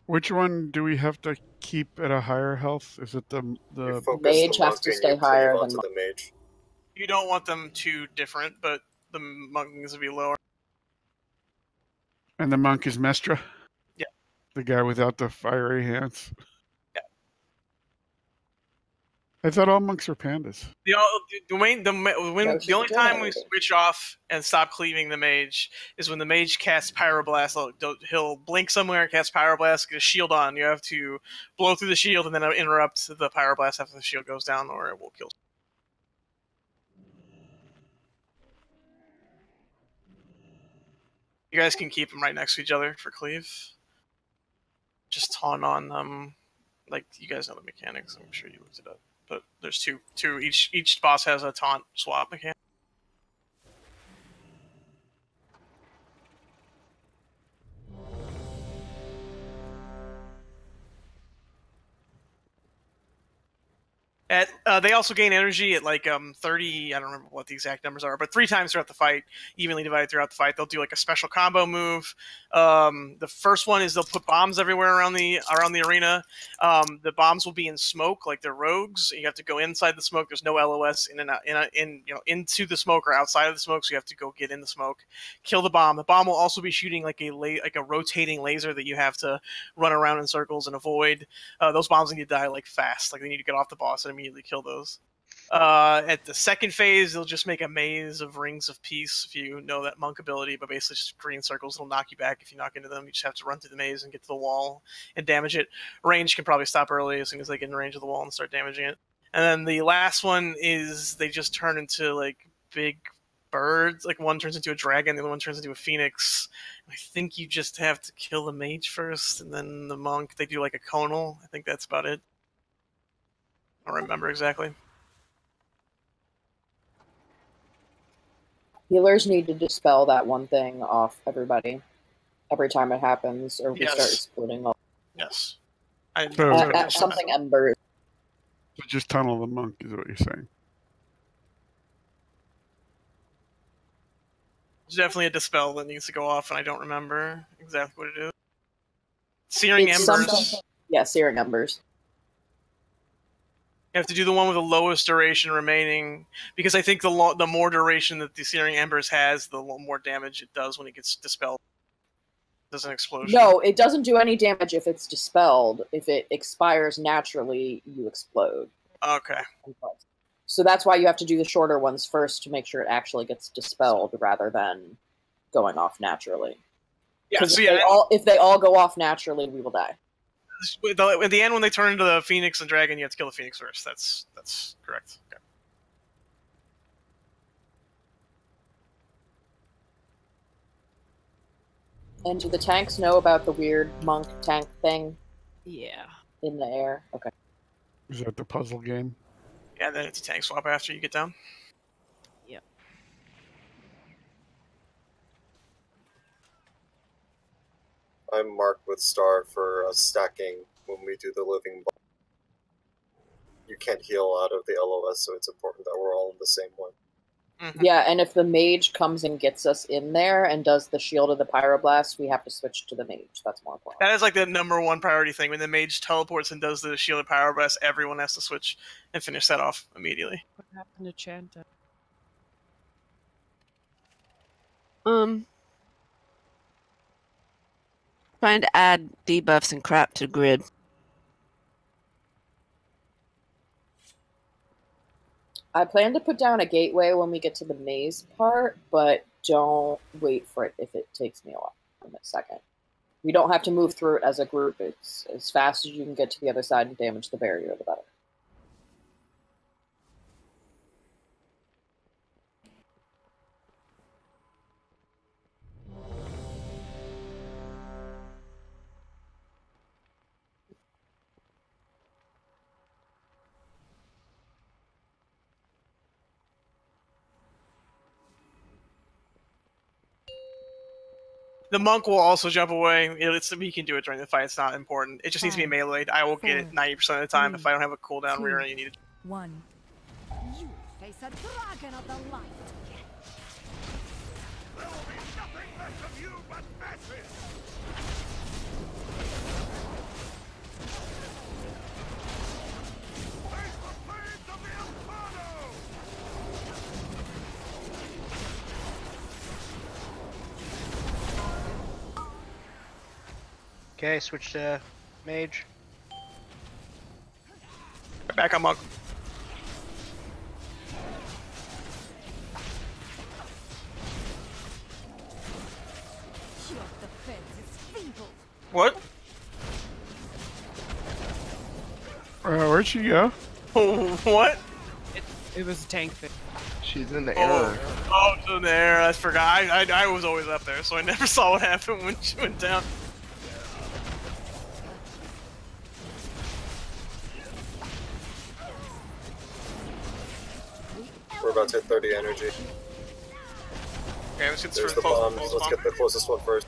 Which one do we have to keep at a higher health? Is it the mage has to stay higher than the mage? You don't want them too different, but the monk needs to be lower. And the monk is Mestra? Yeah. The guy without the fiery hands? Yeah. I thought all monks were pandas. The only time we switch off and stop cleaving the mage is when the mage casts Pyroblast. He'll blink somewhere and cast Pyroblast, get a shield on. You have to blow through the shield and then interrupt the Pyroblast after the shield goes down, or it will kill. You guys can keep them right next to each other for cleave. Just taunt on them. Like, you guys know the mechanics. I'm sure you looked it up. But there's two. Each boss has a taunt swap mechanic. They also gain energy at like 30. I don't remember what the exact numbers are, but 3 times throughout the fight, evenly divided throughout the fight. They'll do like a special combo move. The first one is they'll put bombs everywhere around the arena. The bombs will be in smoke, like they're rogues. You have to go inside the smoke. There's no LOS into the smoke or outside of the smoke, so you have to go get in the smoke, kill the bomb. The bomb will also be shooting like a rotating laser that you have to run around in circles and avoid. Those bombs need to die like fast, like they need to get off the boss and immediately kill those. At the second phase, they'll just make a maze of rings of peace if you know that monk ability, but basically just green circles that'll knock you back if you knock into them. You just have to run through the maze and get to the wall and damage it. Range can probably stop early as soon as they get in range of the wall and start damaging it. And then the last one is they just turn into like big birds. Like one turns into a dragon, the other one turns into a phoenix. I think you just have to kill the mage first, and then the monk, they do like a conal. I think that's about it. I don't remember exactly. Healers need to dispel that one thing off everybody every time it happens, or we Yes. start exploding. Yes. Something embers. So just tunnel the monk is what you're saying. There's definitely a dispel that needs to go off, and I don't remember exactly what it is. Searing It's Embers. something- Yeah, Searing Embers. You have to do the one with the lowest duration remaining, because I think the more duration that the Searing Embers has, the more damage it does when it gets dispelled. There's an explosion. No, it doesn't do any damage if it's dispelled. If it expires naturally, you explode. Okay. So that's why you have to do the shorter ones first to make sure it actually gets dispelled rather than going off naturally. Yeah, 'Cause so if they all go off naturally, we will die. At the end, when they turn into the Phoenix and Dragon, you have to kill the Phoenix first. That's correct. Okay. And do the tanks know about the weird monk tank thing? Yeah. In the air? Okay. Is that the puzzle game? Yeah, then it's a tank swap after you get down. Yep. I'm marked with star for stacking when we do the living ball. You can't heal out of the LOS, so it's important that we're all in the same one. Yeah, and if the mage comes and gets us in there and does the shield of the pyroblast, we have to switch to the mage. That's more important. That is like the #1 priority thing. When the mage teleports and does the Shield of Power Blast, everyone has to switch and finish that off immediately. What happened to Chanta? Trying to add debuffs and crap to grid. I plan to put down a gateway when we get to the maze part, but don't wait for it if it takes me a second. We don't have to move through it as a group. It's as fast as you can get to the other side and damage the barrier, the better. The monk will also jump away. He can do it during the fight. It's not important. It just needs to be meleeed. I will get it 90% of the time if I don't have a cooldown rear and you need it. 1. You face a dragon of the light. There will be nothing left of you but ashes! Face the flames of the Inferno! Okay, switch to mage. Back on monk. Your defense is feeble. What? Where'd she go? What? It was a tank thing. She's in the air. Oh, it's in the air. I forgot. I was always up there, so I never saw what happened when she went down. We're about to hit 30 energy. Okay, let's get this There's first the close. bombs. Let's get the closest one first.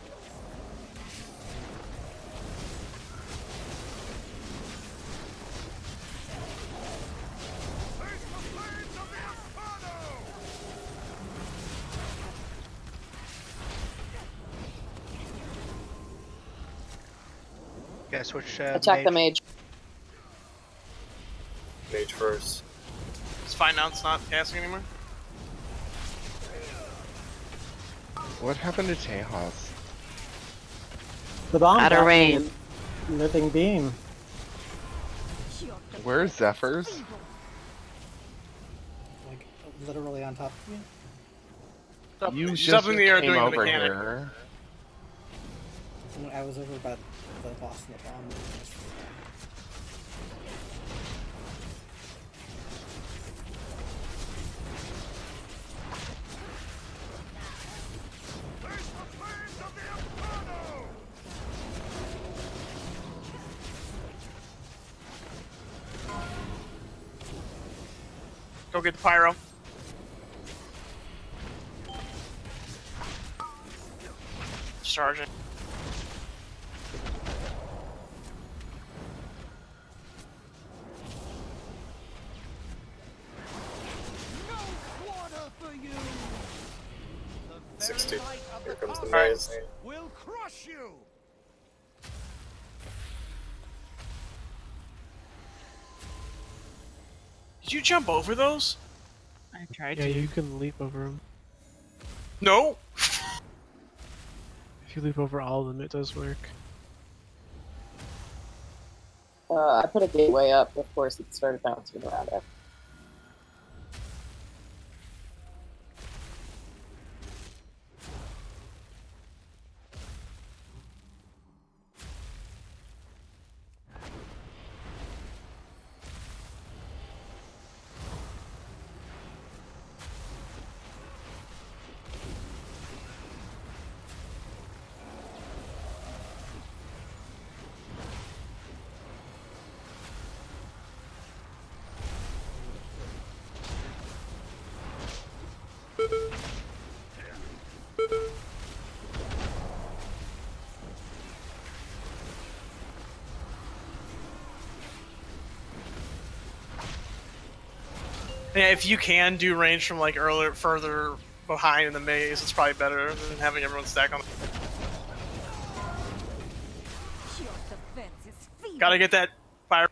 Okay, switch to Attack the mage. Mage first. It's fine now. It's not casting anymore. What happened to Tejas? The bomb Out of got me range. a living beam. Where's Zephyrs? Like, literally on top of me. You She's just up in the air came doing the over mechanic. here. And I was over by the boss and the bomb. Go get the pyro. charging. Water for you. 60. Here comes the Alright. maze. We'll crush you. Did you jump over those? I tried Yeah, to. you can leap over them. No. If you leap over all of them, it does work. I put a gateway up. Of course, it started bouncing around it. Yeah, if you can do range from like earlier, further behind in the maze, it's probably better than having everyone stack on. Gotta get that fire.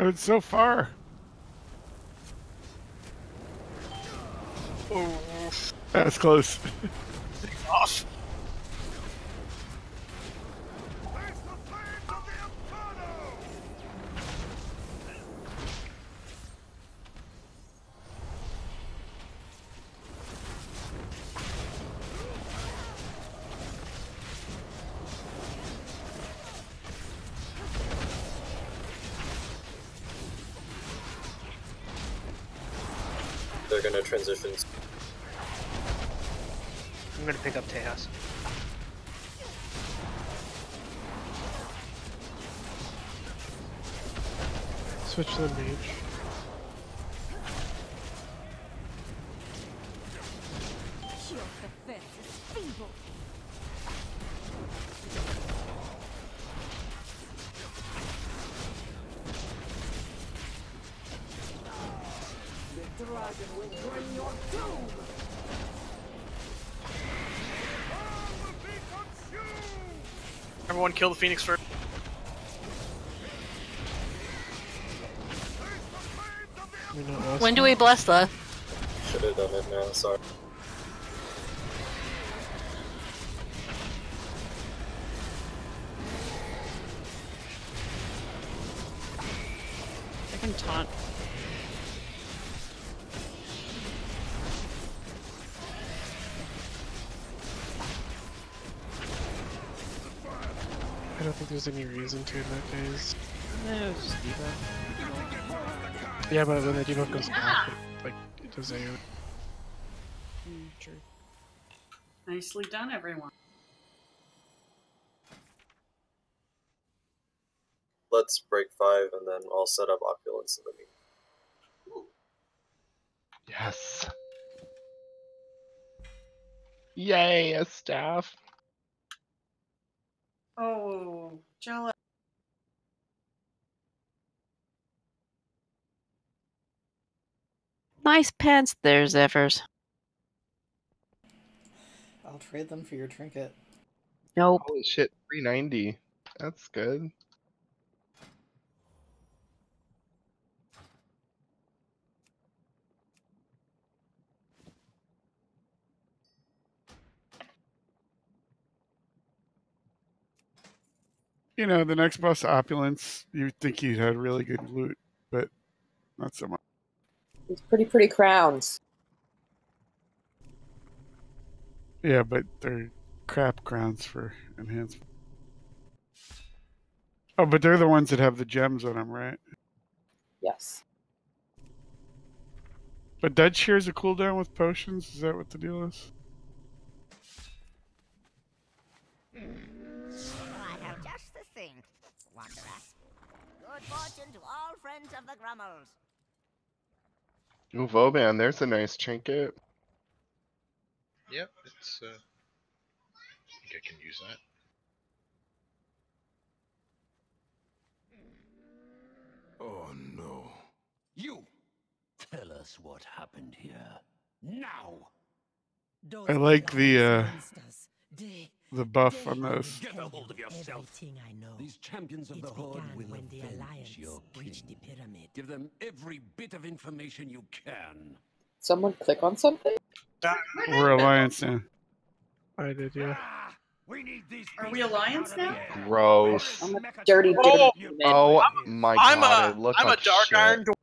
Oh, it's so far. Oh, That's close. off. They're gonna transition. I'm gonna pick up Tejas. Switch to the mage. Your defense is feeble. The dragon will bring your doom. Everyone kill the Phoenix first. When do we bless the? Should have done it now, sorry. I can taunt. I don't think there's any reason to in that case. No, just debuff. Yeah, but when the debuff goes off, like, it does AoE. True. Nicely done, everyone. Let's break 5 and then I'll set up opulence in the meantime. Yes. Yay, a staff. Oh, jealous. Nice pants there, Zephyrs. I'll trade them for your trinket. Nope. Holy shit, 390. That's good. You know, the next boss, Opulence, you'd think he had really good loot, but not so much. It's pretty crowns. Yeah, but they're crap crowns for enhancement. Oh, but they're the ones that have the gems on them, right? Yes. But Dead Shear's a cooldown with potions? Is that what the deal is? I have just the thing, Wanderer. Good fortune to all friends of the Grummels. Ooh, Vauban, there's a nice trinket. Yep, it's I can use that. Oh no. You! Tell us what happened here. Now! I like the buff on those. Get a hold of yourself. These champions of the Horde will avenge your king. Give them every bit of information you can. Someone click on something? We're Alliance now. I did, yeah. Are we Alliance now? Gross. I'm a dirty, Oh, dirty Oh my I'm god, a it looked I'm like a dark shit. iron dwarf.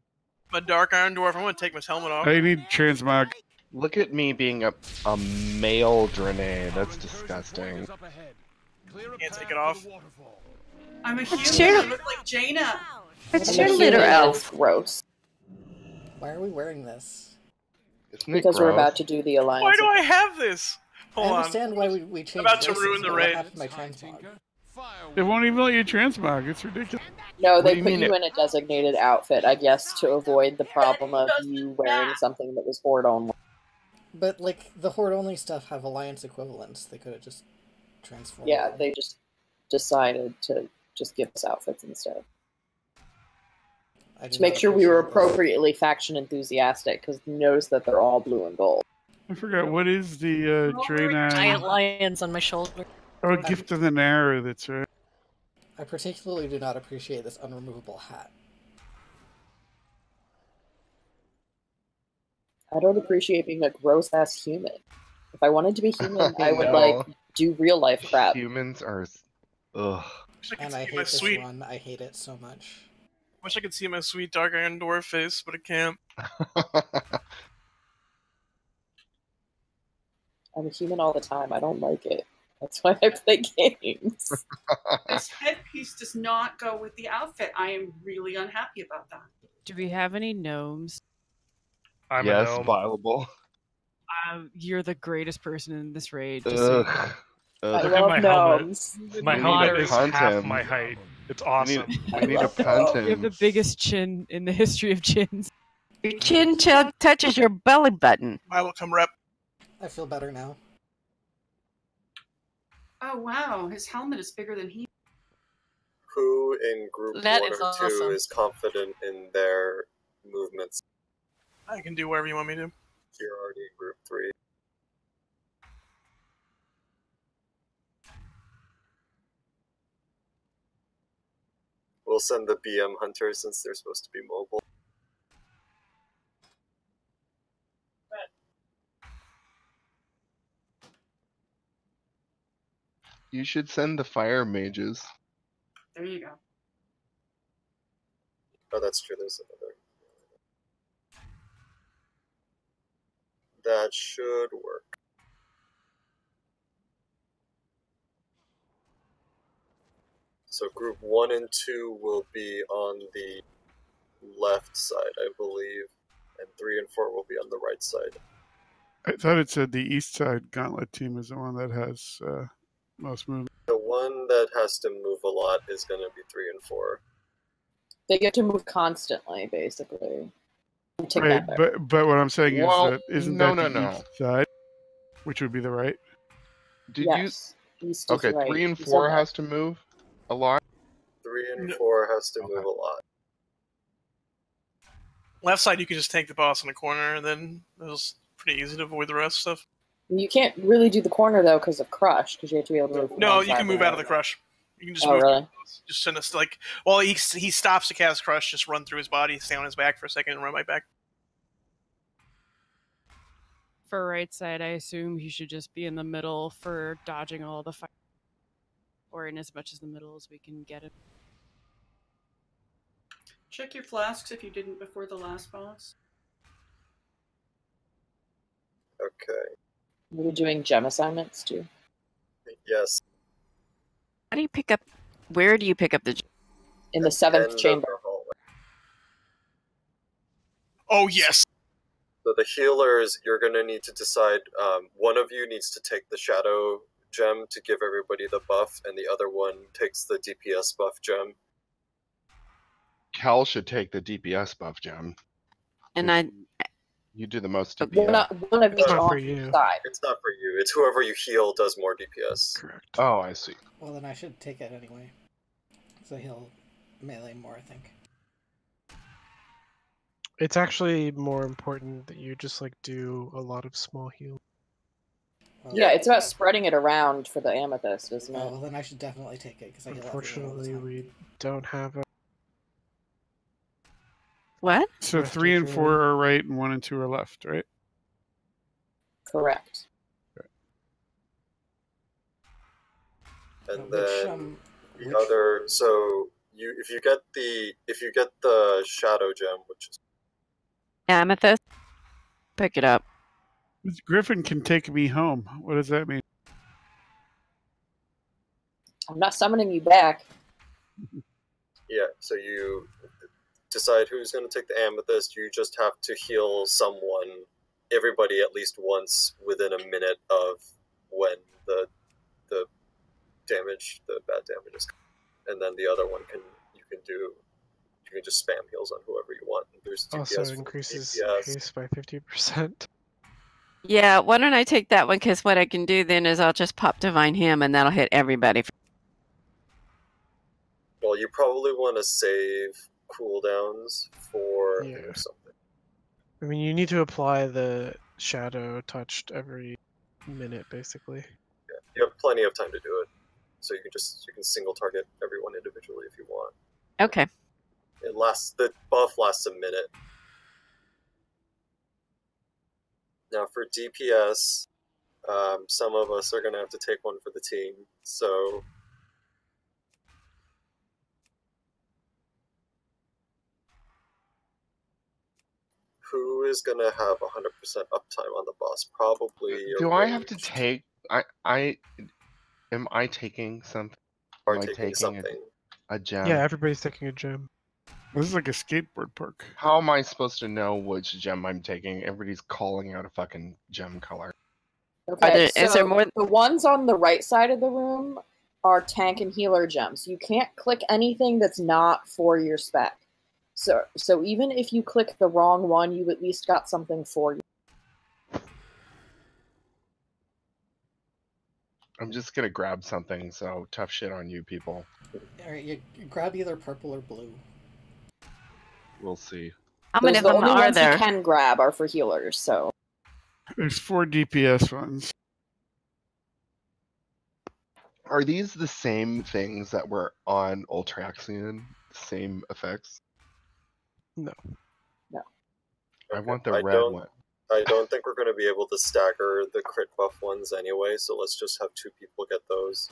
I'm a dark iron dwarf. I'm gonna take my helmet off. I need transmog. Look at me being a male grenade. That's disgusting. Can't take it off. I'm a human. Sure. I look like Jaina. It's cheerleader elf. Gross. Why are we wearing this? Because we're about to do the alliance. Why do I have this? Hold I on. understand why we changed About to races, ruin the but raid. What happened to my transmog? It won't even let you transmog. It's ridiculous. No, What they do you put mean you it- in a designated outfit, I guess, to avoid the problem of you wearing something that was Horde only. But, like, the Horde only stuff have alliance equivalents. They could have just transformed. Yeah, them. they just decided to just give us outfits instead. I do To make not sure we were appreciate this. appropriately faction enthusiastic, because notice that they're all blue and gold. I forgot, what is the Draenei? Giant lions on my shoulder. Oh, Gift of the Narrow, that's right. I particularly do not appreciate this unremovable hat. I don't appreciate being a gross-ass human. If I wanted to be human, I would, know. like, do real-life crap. Humans are... Ugh. And I hate my this sweet- one. I hate it so much. Wish I could see my sweet dark iron dwarf face, but I can't. I'm a human all the time. I don't like it. That's why I play games. This headpiece does not go with the outfit. I am really unhappy about that. Do we have any gnomes? I'm yes, a gnome. viable. You're the greatest person in this raid. Just so you Ugh. know. I Look love at my helmet. gnomes. My We helmet need a is half content. my height. It's awesome. We need a punt You have the biggest chin in the history of chins. Your chin touches your belly button. I will come rep. I feel better now. Oh wow, his helmet is bigger than he. Who in group That 1 is or 2 awesome. is confident in their movements? I can do whatever you want me to. You're already in group 3. We'll send the BM hunters since they're supposed to be mobile. You should send the fire mages. There you go. Oh, that's true. There's another. That should work. So group 1 and 2 will be on the left side, I believe, and 3 and 4 will be on the right side. I thought it said the East Side Gauntlet team is the one that has most movement. The one that has to move a lot is going to be 3 and 4. They get to move constantly, basically. Take Right, that back. but what I'm saying is Well, that isn't no, that the no. East Side, which would be the right? Did Yes, East you? is Okay, right. 3 and You 4 said that. has to move a lot. 3 and 4 has to move a lot. Left side, you can just take the boss in the corner, and then it was pretty easy to avoid the rest stuff. You can't really do the corner, though, because of Crush, because you have to be able to move from No, one you side can to move the out of the other. crush. You can just Oh, move. really? Just send us like, well, he stops to cast crush, just run through his body, stay on his back for a second, and run right back. For right side, I assume he should just be in the middle for dodging all the fire. Or in as much as the middle as we can get him. Check your flasks if you didn't before the last boss. Okay. Are we doing gem assignments, too? Yes. How do you pick up? Where do you pick up the? In the 7th End chamber. of the hallway. Oh, yes! So the healers, you're going to need to decide, one of you needs to take the shadow gem to give everybody the buff, and the other one takes the DPS buff gem. Cal should take the DPS buff gem. And I You do the most One, DPS. one of each not on for each you. side. It's not for you. It's whoever you heal does more DPS. Correct. Oh, I see. Well, then I should take it anyway. So he'll melee more, I think. It's actually more important that you just like do a lot of small heal. Well, Yeah, it's about spreading it around for the amethyst, isn't Oh, it? well, then I should definitely take it because I heal everyone all the Unfortunately, time. we don't have a. What? So Rest 3 and of 4 your- are right, and 1 and 2 are left, right? Correct. And Which, then the which- other, so if you get the shadow gem, which is Amethyst? Pick it up. This Griffin can take me home. What does that mean? I'm not summoning you back. yeah, so you decide who's going to take the amethyst. You just have to heal everybody at least once within a minute of when the bad damage is coming. And then the other one you can just spam heals on whoever you want. And there's DPS Also for increases DPS. haste by 50%. Yeah, why don't I take that one? Because what I can do then is I'll just pop Divine Him and that'll hit everybody. Well, you probably want to save cooldowns for Yeah. something. I mean, you need to apply the shadow touched every minute, basically. Yeah, you have plenty of time to do it. So you can single target everyone individually if you want. Okay. The buff lasts a minute. Now for DPS, some of us are going to have to take one for the team. So who is going to have 100% uptime on the boss? Probably. Do I have to take? Am I taking something? Are Am I taking something? A gem? Yeah, everybody's taking a gem. This is like a skateboard park. How am I supposed to know which gem I'm taking? Everybody's calling out a fucking gem color. Okay, is there more? The ones on the right side of the room are tank and healer gems. You can't click anything that's not for your spec. So even if you click the wrong one, you at least got something for you. I'm just gonna grab something, so tough shit on you people. Alright, you grab either purple or blue. We'll see. How many of The them only are ones there? you can grab are for healers, so. There's 4 DPS ones. Are these the same things that were on Ultraxion? Same effects? No. No. I want the I red don't- one. I don't think we're going to be able to stagger the crit buff ones anyway, so let's just have 2 people get those.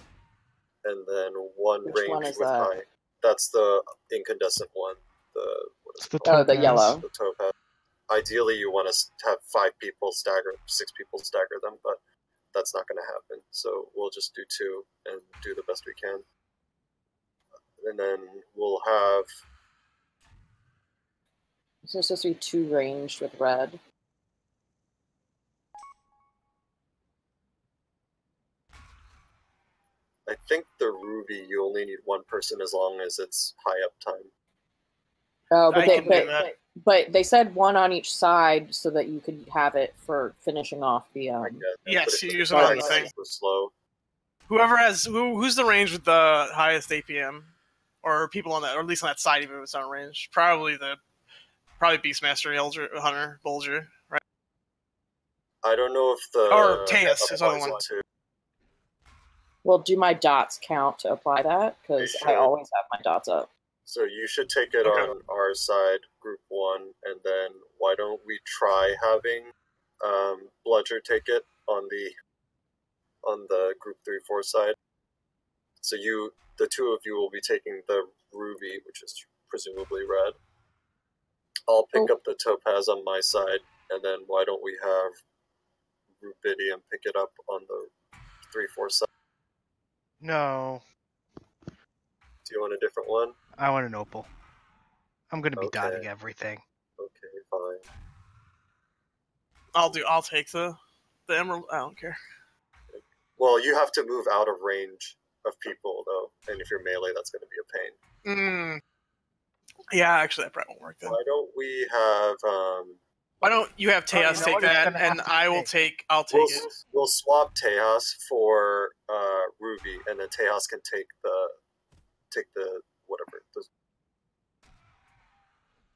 And then one Which range one is with that? high. That's the incandescent one. The yellow. The topaz. Ideally, you want to have 5 people stagger, 6 people stagger them, but that's not going to happen. So we'll just do 2 and do the best we can. And then we'll have... There's supposed to be 2 ranged with red. I think the ruby, you only need 1 person as long as it's high uptime. Oh, I can do that. but they said 1 on each side so that you could have it for finishing off the. Yes, you use it on the thing. Slow. Whoever has who's the range with the highest APM, or people on that, or at least on that side, even if it's not range. Probably Beastmaster, Elder, Hunter, Bulger, right? I don't know if the Or Taeus is other applies one. to- Well, do my dots count to apply that? Because I should. always have my dots up. So you should take it on our side, group 1, and then why don't we try having Bludger take it on the group 3-4 side. So the 2 of you will be taking the ruby, which is presumably red. I'll pick up the topaz on my side, and then why don't we have rubidium pick it up on the 3-4 side? No. Do you want a different one? I want an opal. I'm gonna be Okay. dotting everything. Okay, fine. I'll take the emerald. I don't care. Well, you have to move out of range of people, though, and if you're melee, that's going to be a pain. Yeah, actually, that probably won't work then. Why don't we have Why don't you have Oh, you Tejas know take what? It's that, gonna have and to I will take. I'll take it. We'll swap Tejas for Ruby, and then Tejas can take the whatever.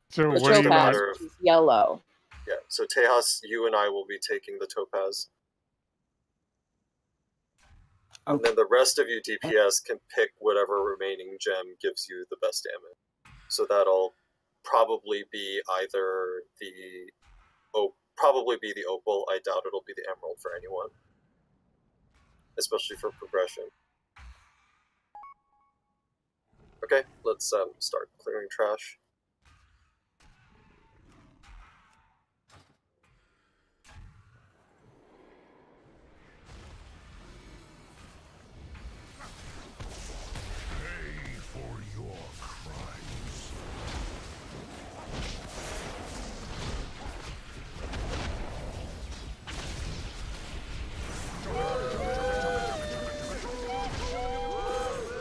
So The what do you topaz, want? which is yellow. Yeah. So Tejas, you and I will be taking the topaz. And then the rest of you DPS can pick whatever remaining gem gives you the best damage. So that'll probably be either the opal. I doubt it'll be the emerald for anyone, especially for progression. Okay, let's start clearing trash.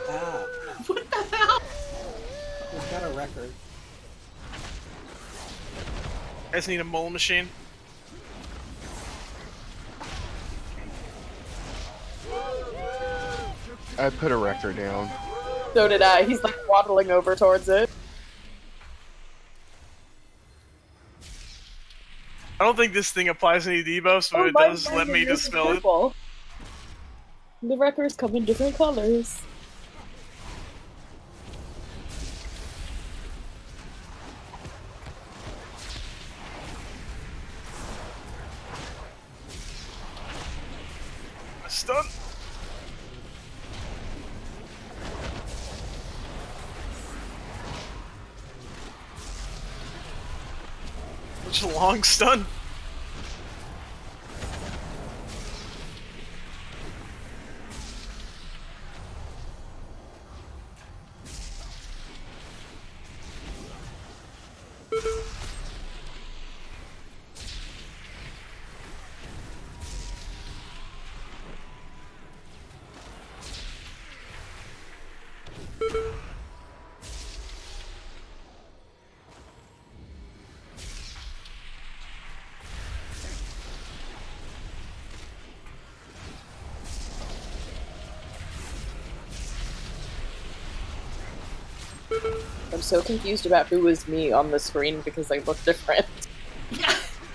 Ah, What the hell? who's got a record? I just need a mole machine. I put a record down. So did I. He's like waddling over towards it. I don't think this thing applies any debuffs, but it does let me dispel it. Purple. The records come in different colors. Stun. Such a long stun. I'm so confused about who was me on the screen because they look different.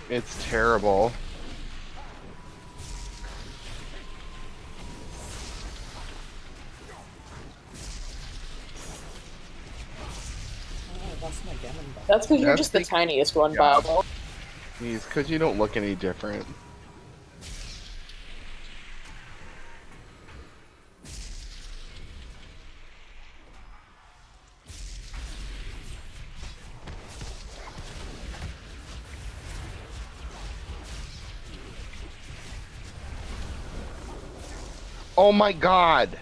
It's terrible. I lost my Gammon button. That's because you're That's just the because- tiniest one, yeah. Bob. Jeez, because you don't look any different. Oh my god!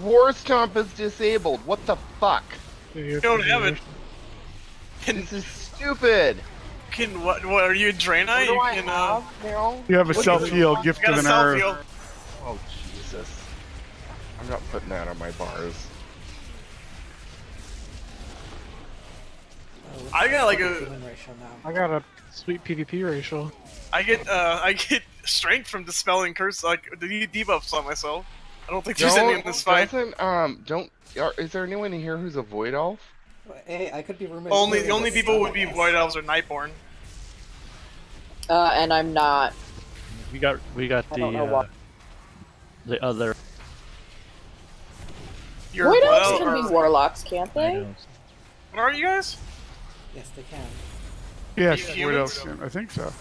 War Stomp is disabled. What the fuck? You don't have it. This is stupid. What are you, Draenei? What do You I can have now? You have a What self do you- heal You gift got of a an self arrow. heal. Oh Jesus! I'm not putting that on my bars. I got like Human ratio now. I got a sweet PvP ratio. I get strength from dispelling curse, like the debuffs on myself. I don't think there's any in this fight. Is there anyone in here who's a Void Elf? Hey, I could be rooming. The only people would be Void Elves or Nightborn. And I'm not. We got I don't know why. the other. You're Void Elves well, can or- be warlocks, can't they? What are you guys? Yes, they can. Yes, You what humans? else? I think so.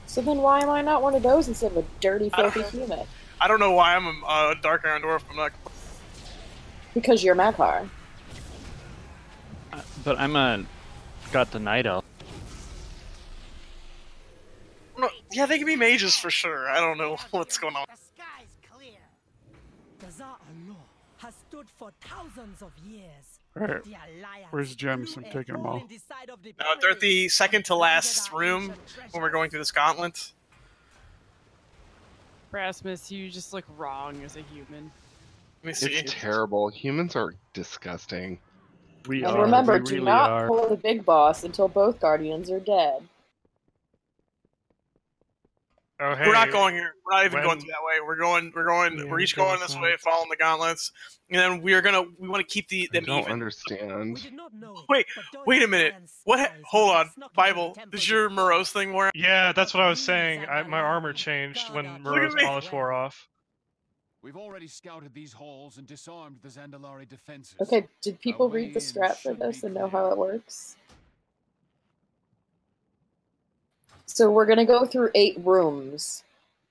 So then why am I not one of those instead of a dirty, filthy human? I don't know why I'm a Dark Iron Dwarf. I'm not. Because you're Makar. But got the Night Elf. No, yeah, they can be mages for sure. I don't know what's going on. Dazar'alor has stood for thousands of years. Alright. The Alliance Where's gems? I'm taking them all. They're at the second to last room when we're going through this gauntlet. Rasmus, you just look wrong as a human. Let me see. It's terrible. Humans are disgusting. And remember, do not pull the big boss until both guardians are dead. Oh, hey. We're not going here. We're not even when- going that way. We're each go going this south. way, following the gauntlets, and then we want to keep them don't even. understand. Wait a minute. What? Hold on, Bible. Does your morose thing wear? Yeah, that's what I was saying. My armor changed when Look at Morose me. polish wore off. We've already scouted these halls and disarmed the Dazar'alor defenses. Okay, did people read the strat for this and know how it works? So we're going to go through 8 rooms.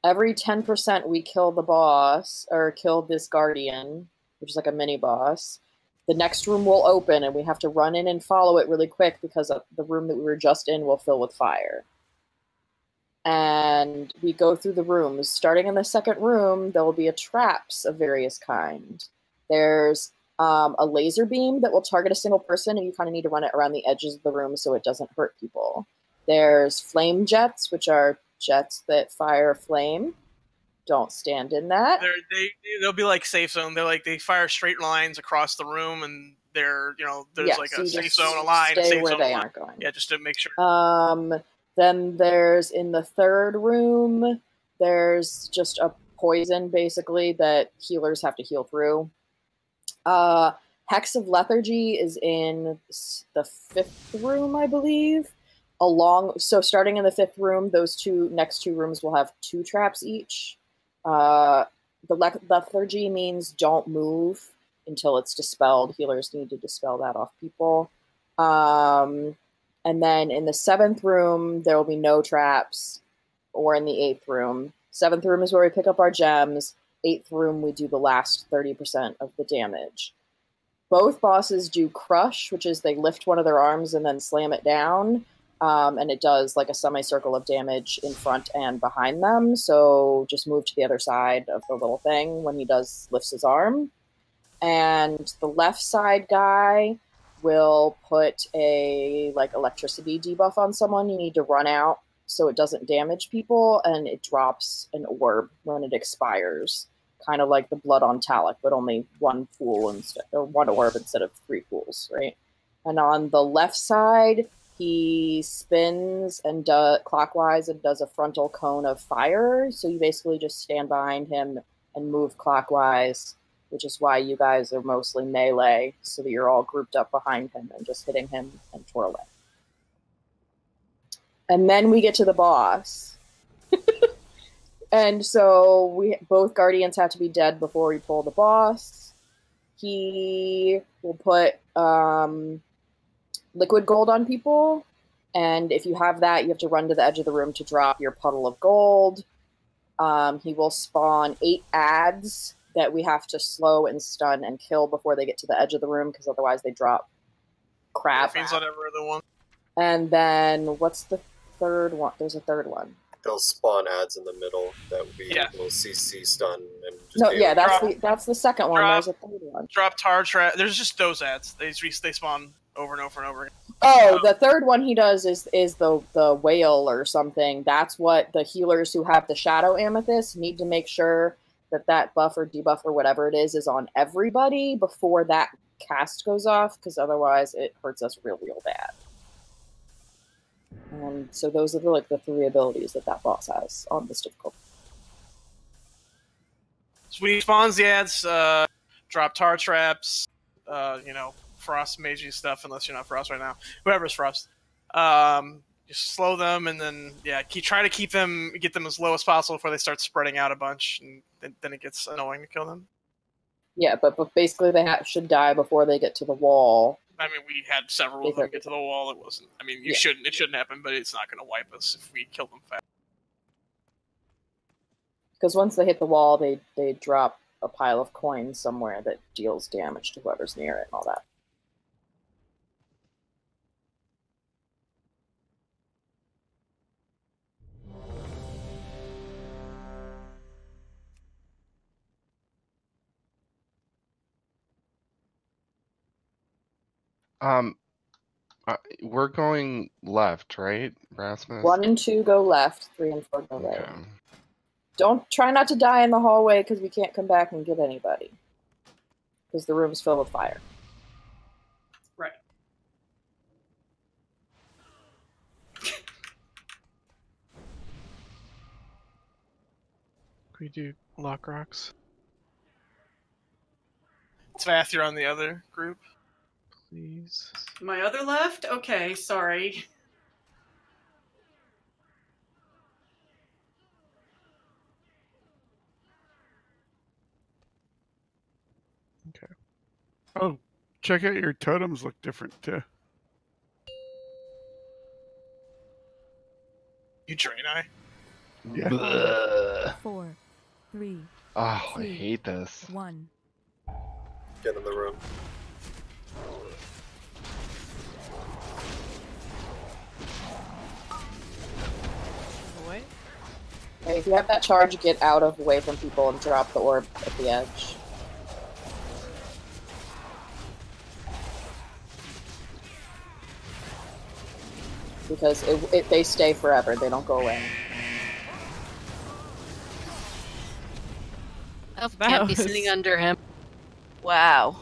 Every 10% we kill the boss, or kill this guardian, which is like a mini-boss. The next room will open, and we have to run in and follow it really quick because the room that we were just in will fill with fire. And we go through the rooms. Starting in the second room, there will be traps of various kind. There's a laser beam that will target a single person, and you kind of need to run it around the edges of the room so it doesn't hurt people. There's flame jets, which are jets that fire flame. Don't stand in that. They'll be like safe zone. They fire straight lines across the room, and there's Yeah, like so a you safe just zone, a line, stay safe where zone, they a line. aren't going. Yeah, just to make sure. Then there's in the third room, there's just a poison basically that healers have to heal through. Hex of Lethargy is in the 5th room, I believe. So starting in the 5th room, those next two rooms will have 2 traps each. The Lethargy means don't move until it's dispelled. Healers need to dispel that off people. And then in the 7th room, there will be no traps, or in the 8th room. 7th room is where we pick up our gems. 8th room, we do the last 30% of the damage. Both bosses do crush, which is they lift one of their arms and then slam it down. And it does like a semicircle of damage in front and behind them. So just move to the other side of the little thing when he lifts his arm. And the left side guy will put a electricity debuff on someone. You need to run out so it doesn't damage people, and it drops an orb when it expires, kind of like the Blood on Talic, but only 1 pool or 1 orb instead of 3 pools, right? And on the left side, he spins and clockwise and does a frontal cone of fire. So you basically just stand behind him and move clockwise, which is why you guys are mostly melee, so that you're all grouped up behind him and just hitting him and twirling. And then we get to the boss. And so both guardians have to be dead before we pull the boss. He will put liquid gold on people, and if you have that, you have to run to the edge of the room to drop your puddle of gold. He will spawn 8 ads that we have to slow and stun and kill before they get to the edge of the room, because otherwise they drop crap. Fiends on every other one. And then what's the third one? There's a third one. They'll spawn ads in the middle that we will CC stun and just No, yeah, that's the second one. There's a third one. Drop tar trap. There's just those ads. They spawn over and over and over again. Oh, the third one he does is the whale or something. That's what the healers who have the shadow amethyst need to make sure that buff or debuff or whatever it is on everybody before that cast goes off, because otherwise it hurts us real bad. So those are the 3 abilities that boss has on this difficulty. So when he spawns the ads, drop tar traps, frost magey stuff, unless you're not frost right now. Whoever's frost. Just slow them, and then try to get them as low as possible before they start spreading out a bunch, and then it gets annoying to kill them. Yeah, but basically they should die before they get to the wall. I mean, we had several of them get to the wall. It wasn't. I mean, it shouldn't happen, but it's not going to wipe us if we kill them fast. Because once they hit the wall, they drop a pile of coins somewhere that deals damage to whoever's near it and all that. We're going left, right, Rasmus? 1 and 2 go left, 3 and 4 go right. Don't try not to die in the hallway, because we can't come back and get anybody. Because the room's filled with fire. Right. Can we do lock rocks? Svath, you're on the other group. Please. My other left? Okay, sorry. Okay. Oh, check out your totems look different too. You Draenei. Yeah. 4, 3. Oh, I hate this. 1. Get in the room. What? Okay, if you have that charge, get out of away from people and drop the orb at the edge. Because they stay forever, they don't go away. Elf can't be sitting under him. Wow.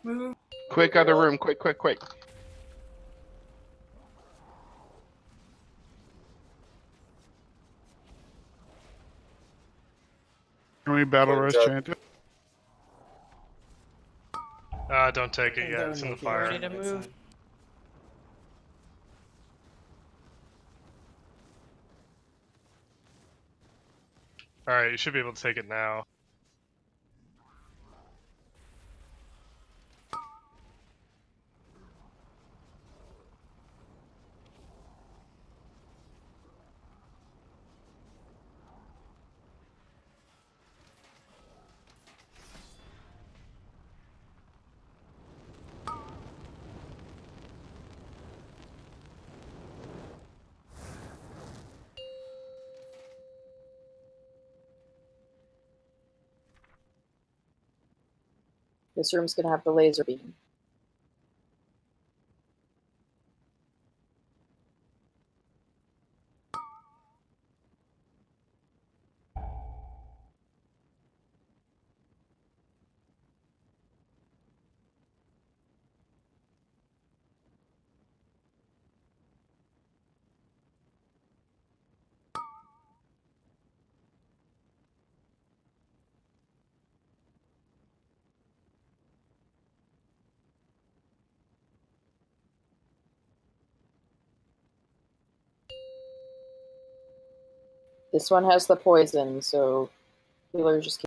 Move. Quick, other room. Quick, quick, quick. Can we battle rush chant it? Don't take it yet. It's in the fire. Ready to move. Alright, you should be able to take it now. This room's gonna have the laser beam. This one has the poison, so healers just can't.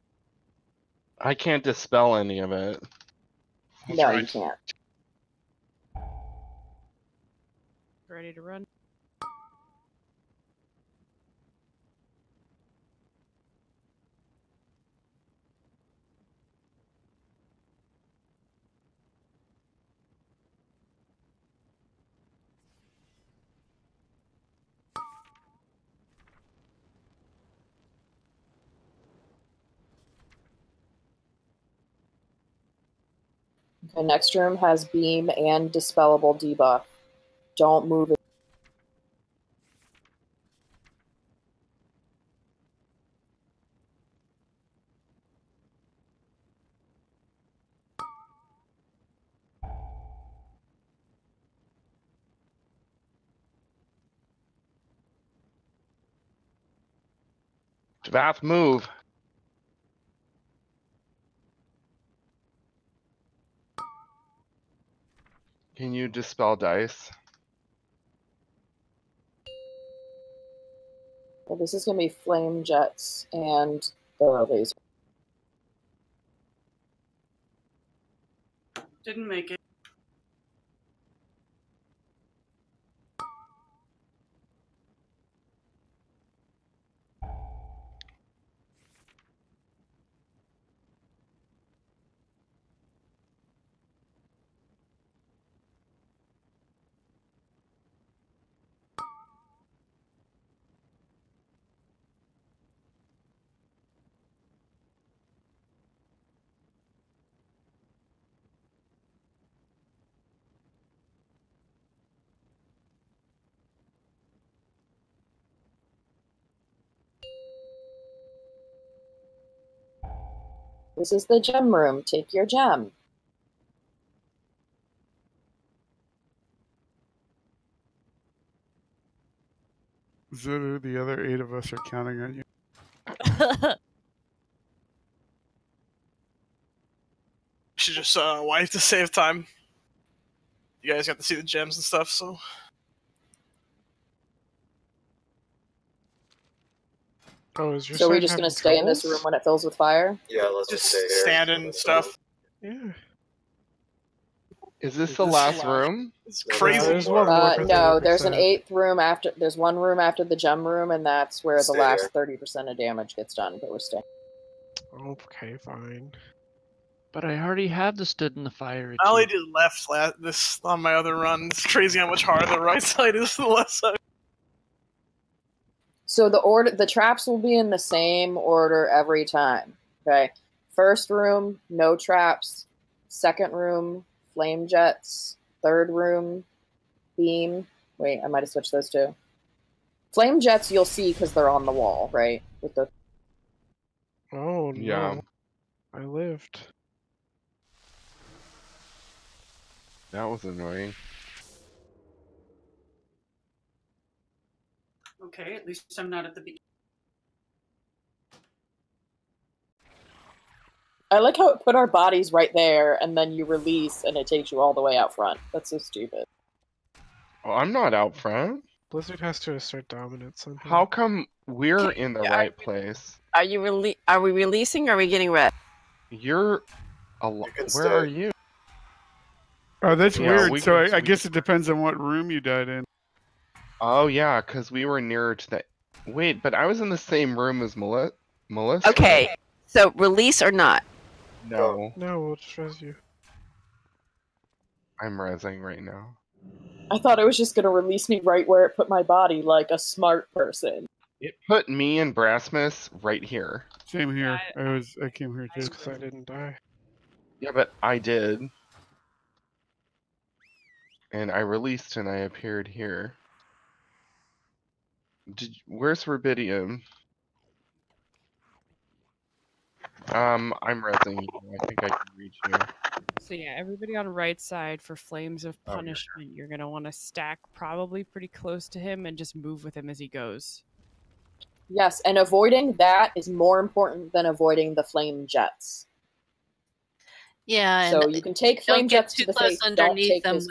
I can't dispel any of it. No, you can't. Ready to run. The next room has beam and dispellable debuff. Don't move it. Vath, move. Can you dispel dice? Well, this is gonna be flame jets and the laser. Didn't make it. This is the gem room. Take your gem. Zuru, the other 8 of us are counting on you. Should just wipe to save time. You guys got to see the gems and stuff, so. Oh, is your So we're side just gonna having stay in this room troubles? when it fills with fire? Yeah, let's Just stay here. standing and stuff. Yeah. Is this the last room? It's No, crazy. there's one more for No, there's an 30%. 8th room after. There's one room after the gem room, and that's where the Stay last 30% of damage gets done. But we're staying. Okay, fine. But I already had the stood in the fire. I only did left this on my other run. It's crazy how much harder the right side is than the left side. So the traps will be in the same order every time. Okay, first room, no traps. Second room, flame jets. Third room, beam. Wait, I might have switched those two. Flame jets you'll see because they're on the wall, right? With the. Oh no. Yeah. I lived. That was annoying. Okay, at least I'm not at the beginning. I like how it put our bodies right there, and then you release, and it takes you all the way out front. That's so stupid. Oh, I'm not out front. Blizzard has to assert dominance somehow. How come we're in the right place? Are you Are we releasing? Or are we getting red? You're Where are you? Oh, that's Yeah, weird. we So can- I guess it depends on what room you died in. Oh yeah, because we were nearer to the. Wait, but I was in the same room as Melissa. Okay, so release or not? No, No, we'll just res you. I'm rezzing right now. I thought it was just going to release me right where it put my body, like a smart person. It put me and Brasmus right here. Same here. I came here too. Because I didn't die. Yeah, but I did. And I released and I appeared here. Where's Rubidium? I'm rezzing you. I think I can reach you. So yeah, everybody on the right side for Flames of Oh, yeah. Punishment, you're gonna want to stack probably pretty close to him and just move with him as he goes. Yes, and avoiding that is more important than avoiding the flame jets. Yeah, So and you can take don't flame get jets too to the close face. Don't underneath take them his...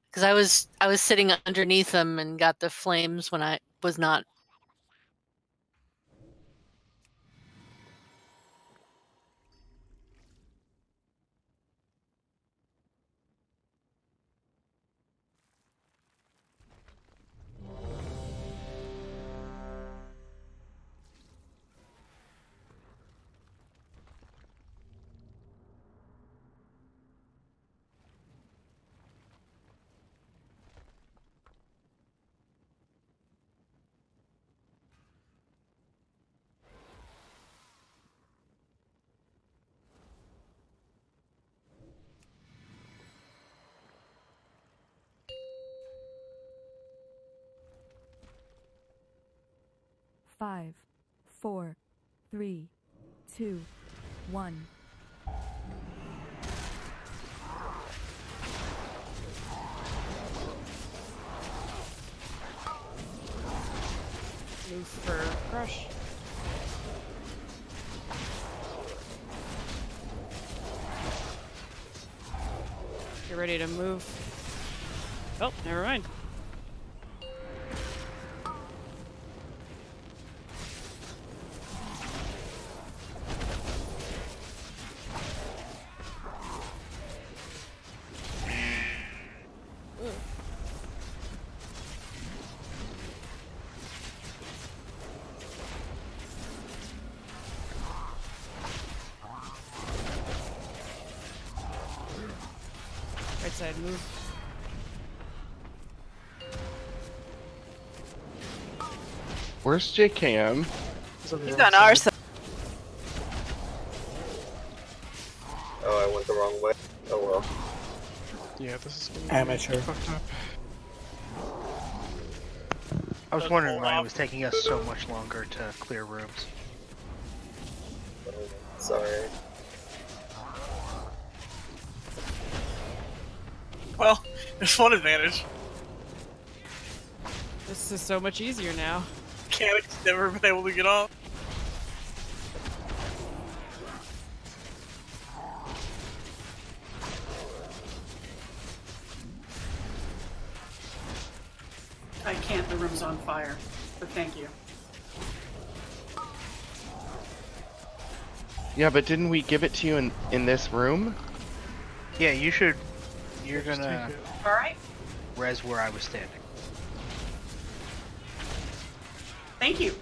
because I was sitting underneath them and got the flames when I was not. Five, 4, 3, 2, 1. Move for Crush. Get ready to move. Oh, never mind. Right side, move. Where's JKM? He's on our side. Oh, I went the wrong way. Oh well. Yeah, this is gonna be Amateur. fucked up. I was wondering why it was taking us so much longer to clear rooms. Sorry. Well, there's one advantage. This is so much easier now. Mechanic's never been able to get off. I can't, the room's on fire. But thank you. Yeah, but didn't we give it to you in this room? Yeah, you should. You're gonna Alright. res where I was standing. Thank you.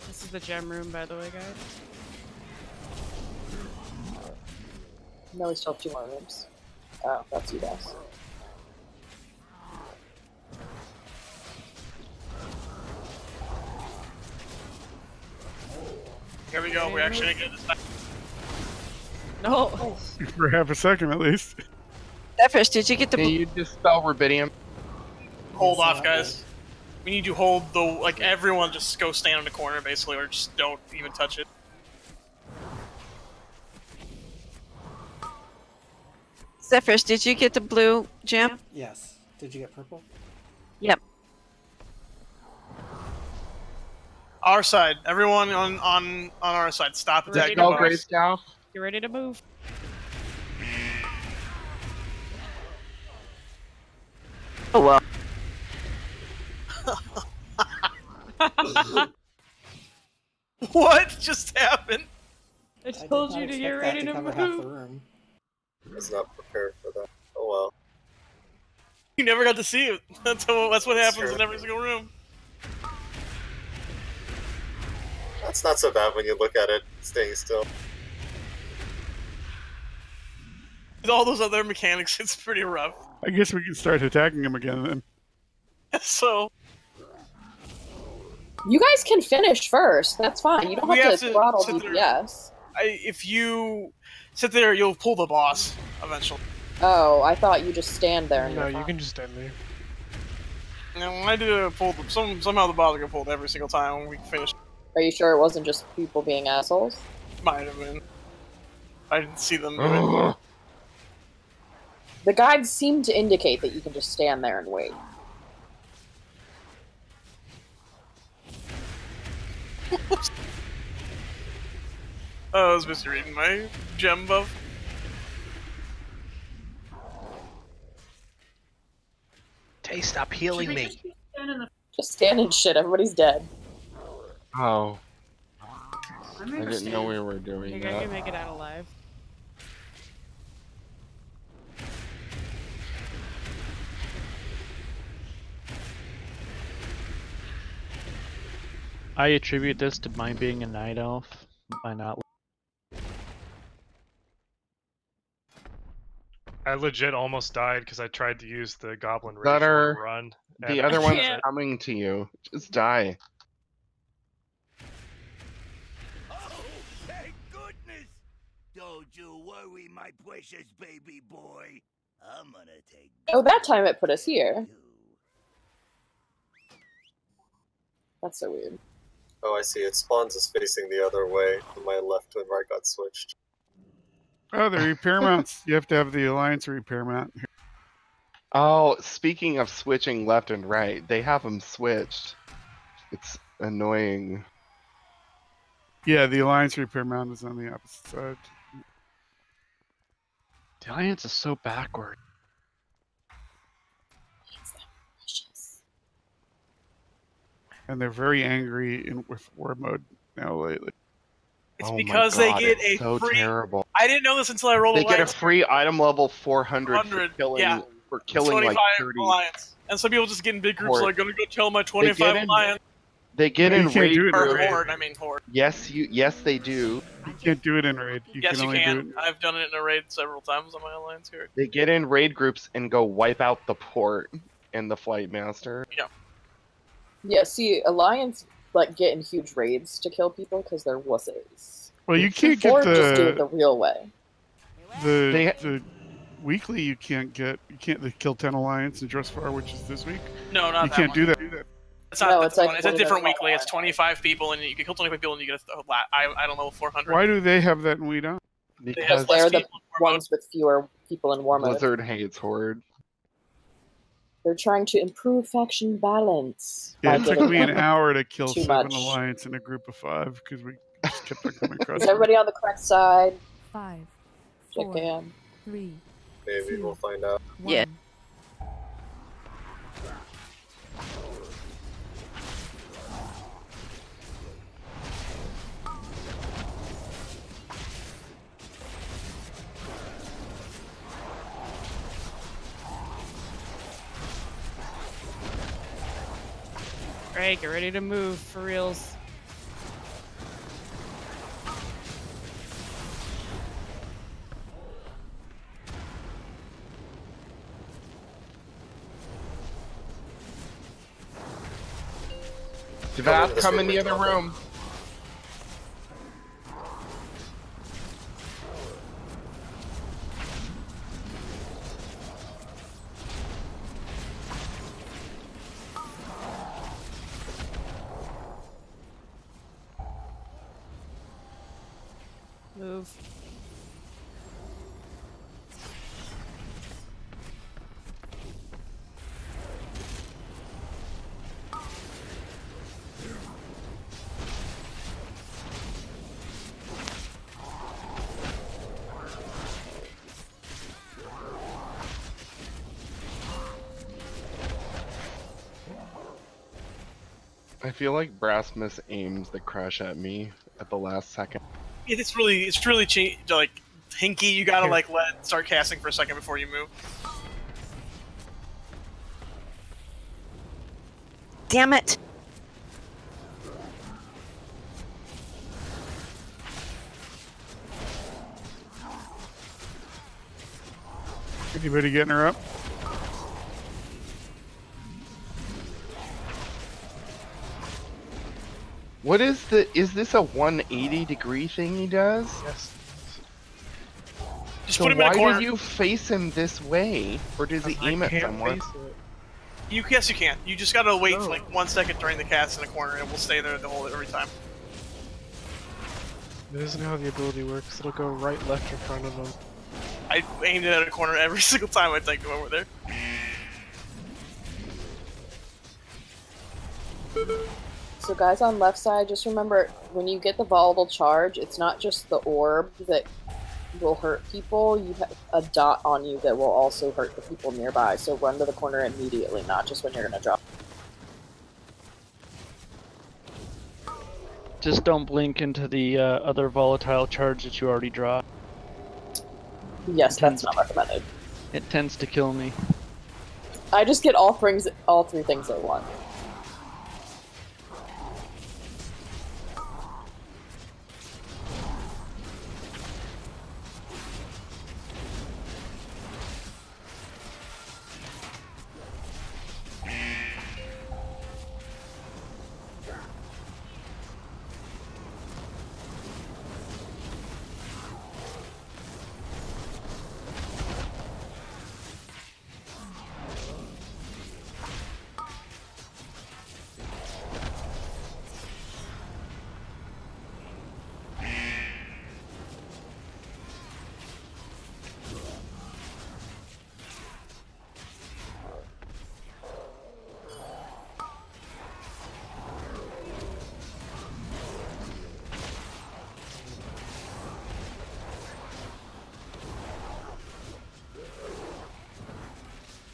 This is the gem room, by the way, guys. No, we still have 2 more rooms. Oh, that's you guys. Here we go. We actually didn't get it this time. No. For half a second at least. Zephyrus, did you get the? Can you dispel rubidium? Hold off, guys. We need to hold the like everyone just go stand in the corner basically, or just don't even touch it. Zephyrus, did you get the blue gem? Yes. Did you get purple? Yep. Our side. Everyone on our side. Stop attacking Go, us. Grayscale. Get ready to move. Oh well. What just happened? I told you to get ready to cover half the move. room. I was not prepared for that. Oh well. You never got to see it. That's what happens true. in every single room. That's not so bad when you look at it staying still. With all those other mechanics, it's pretty rough. I guess we can start attacking him again then. So You guys can finish first. That's fine. You don't We have have to to throttle sit there. DPS. if you sit there, you'll pull the boss eventually. Oh, I thought you just stand there and No, you're you fine. can just stand there. And when I did pull them, somehow the boss got pulled every single time when we finished. Are you sure it wasn't just people being assholes? Might have been. I didn't see them do it. The guides seem to indicate that you can just stand there and wait. Oh, I was busy reading my gem buff. Tay, stop healing me. Just stand and shit. Everybody's dead. Oh. I I didn't know we were doing think I that. can make it out alive. I attribute this to my being a night elf by not. I legit almost died because I tried to use the goblin rage Gutter, to run. the and other I one's can't. coming to you. Just die. Don't you worry, my precious baby boy. I'm gonna take. Oh, that time it put us here. That's so weird. Oh, I see. It spawns us facing the other way. My left and right got switched. Oh, the repair mounts. You have to have the Alliance repair mount. Oh, speaking of switching left and right, they have them switched. It's annoying. Yeah, the Alliance repair mount is on the opposite side. The Alliance is so backward. And they're very angry with war mode now lately. It's Oh because my God, they get it's a so free. terrible. I didn't know this until I rolled They get a alliance. free item level 400 for 100, killing, yeah. for killing like 25 30. alliance. And some people just get in big groups Horde. like, gonna go kill my They 25 get in. alliance. They get You in can't raid do it in Or raid. horde, I mean horde. Yes, they do. You can't do it in raid. You Yes, can you only do can. it. I've done it in a raid several times on my alliance here. They get in raid groups and go wipe out the port and the flight master. Yeah. Yeah, see, Alliance like get in huge raids to kill people because they're wusses. Well, you can't get Horde just do it the the real way. the weekly. You can't the kill 10 alliance in Dressfar, which is this week. No, not You that can't one. do that. It's not. No, That's it's like one. It's one a of the different normal weekly. It's 25 people, and you can kill 25 people, and you get I don't know 400. Why do they have that and we don't? Because They're the ones with fewer people in war mode. Blizzard hates horde. They're trying to improve faction balance. Yeah, by it took getting me an hour to kill too 7 much. alliance in a group of 5 because we just kept on coming across. Is everybody on the correct side? 5, Check 4, in. 3, Maybe 2, we'll find out. 1. Yeah. Alright, get ready to move for reals. Devath, come in the other room. Move. I feel like Brasmus aims the crush at me at the last second. It's really like hinky. You gotta like start casting for a second before you move. Damn it. Anybody getting her up? What is this a 180 degree thing he does? Yes. Just So put him in a why corner. do you face him this way? Or does he aim at someone? Yes, you can. You just gotta wait for like 1 second during the cast in the corner, and it will stay there every time. That isn't how the ability works. It'll go right, left, in front of him. I aimed it at a corner every single time I take him over there. So guys on left side, just remember, when you get the volatile charge, it's not just the orb that will hurt people. You have a dot on you that will also hurt the people nearby. So run to the corner immediately, not just when you're going to drop. Just don't blink into the other volatile charge that you already dropped. Yes, that's not recommended. It tends to kill me. I just get all three things at once.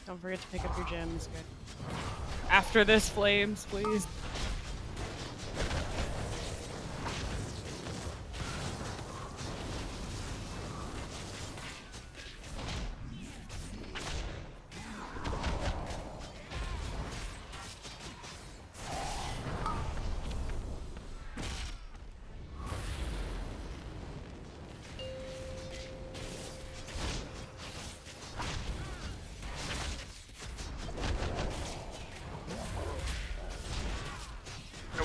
Don't forget to pick up your gems. Good. After this, flames, please.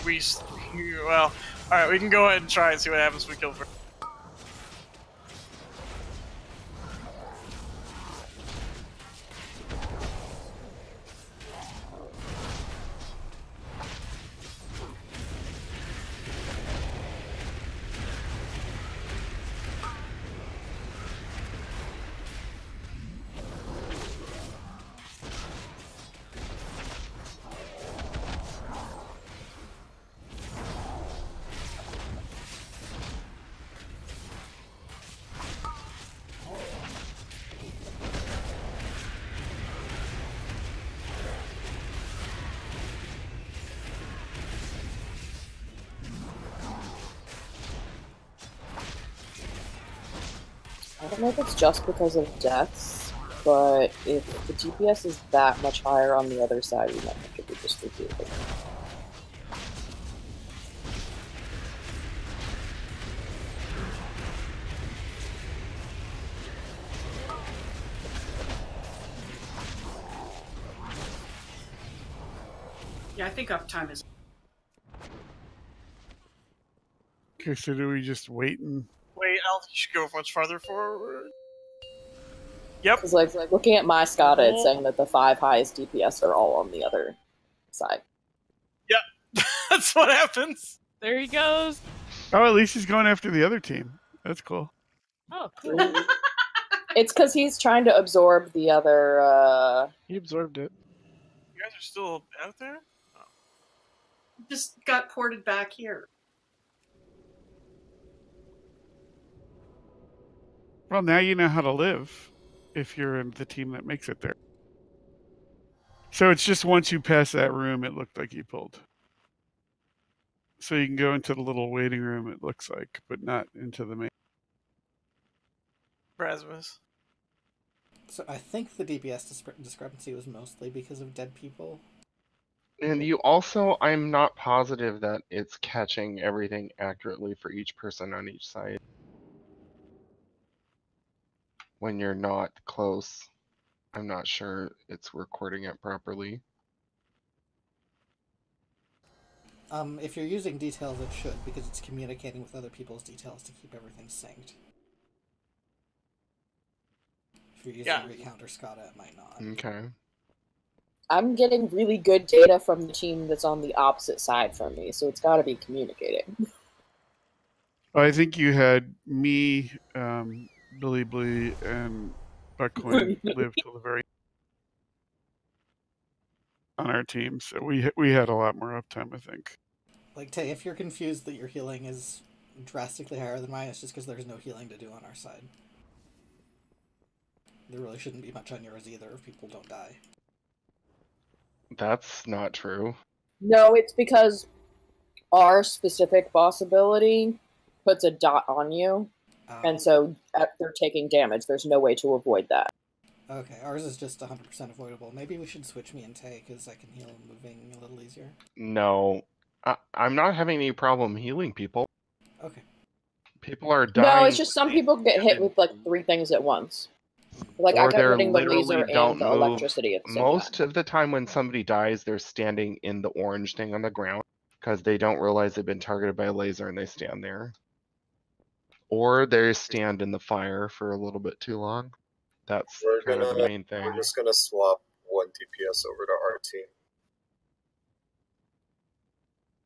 well, alright, we can go ahead and try and see what happens if we kill first. I don't know if it's just because of deaths, but if the DPS is that much higher on the other side, we might have to be distributed. Yeah, I think uptime is. Okay, so do we just wait and... Wait, I don't think you should go much farther forward. Yep. Because like looking at my SCADA, it's saying that the 5 highest DPS are all on the other side. Yep, that's what happens. There he goes. Oh, at least he's going after the other team. That's cool. Oh, cool. It's because he's trying to absorb the other. He absorbed it. You guys are still out there? Just got ported back here. Well, now you know how to live if you're in the team that makes it there. So it's just once you pass that room, it looked like you pulled. So you can go into the little waiting room, it looks like, but not into the main. Rasmus. So I think the DPS discrepancy was mostly because of dead people. And you also, I'm not positive that it's catching everything accurately for each person on each side. When you're not close, I'm not sure it's recording it properly. If you're using details, it should, because it's communicating with other people's details to keep everything synced. If you're using Recount or SCADA, it might not. Okay. I'm getting really good data from the team that's on the opposite side from me, so it's got to be communicating. Well, I think you had me, Billy Blee, and Buckcoin live till the very on our team, so we had a lot more uptime, I think. Like, Tay, if you're confused that your healing is drastically higher than mine, it's just because there's no healing to do on our side. There really shouldn't be much on yours either if people don't die. That's not true. No, it's because our specific boss ability puts a dot on you, and so after taking damage, there's no way to avoid that. Okay, ours is just 100% avoidable. Maybe we should switch me and Tay, because I can heal moving a little easier. No, I'm not having any problem healing people. Okay. People are dying. No, it's just some people get hit with like 3 things at once. Like or I kept they're hitting the literally laser don't and the move. electricity at the same Most time. of the time when somebody dies, they're standing in the orange thing on the ground because they don't realize they've been targeted by a laser and they stand there. Or they stand in the fire for a little bit too long. That's kind of the main thing. We're just gonna swap 1 DPS over to our team.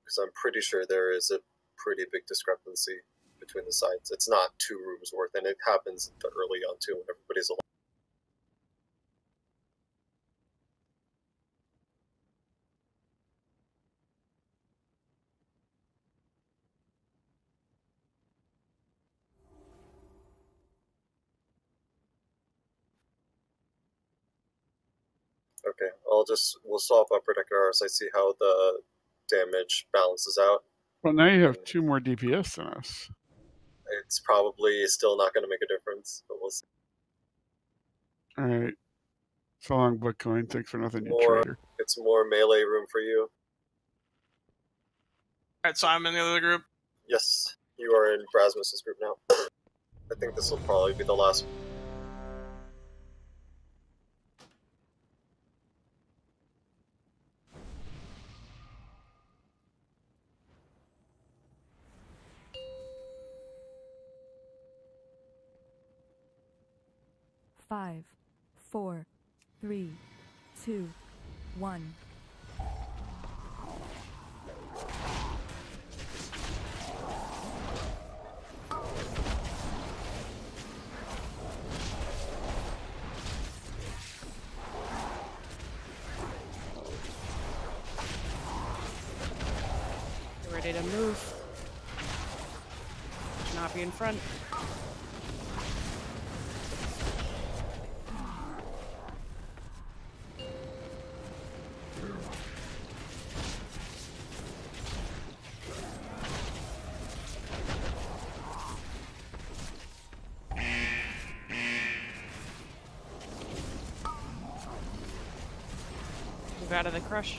Because I'm pretty sure there is a pretty big discrepancy between the sides. It's not 2 rooms worth, and it happens early on too when everybody's alive. Okay, we'll swap up Protector Ours. I see how the damage balances out. Well, now you have 2 more DPS than us. It's probably still not going to make a difference, but we'll see. All right. So long, Buckcoin. Thanks for nothing, you More, traitor. it's more melee room for you. Alright, so I'm in the other group. Yes, you are in Rasmus's group now. I think this will probably be the last. 5, 4, 3, 2, 1. Ready to move. Should not be in front. Move out of the crush.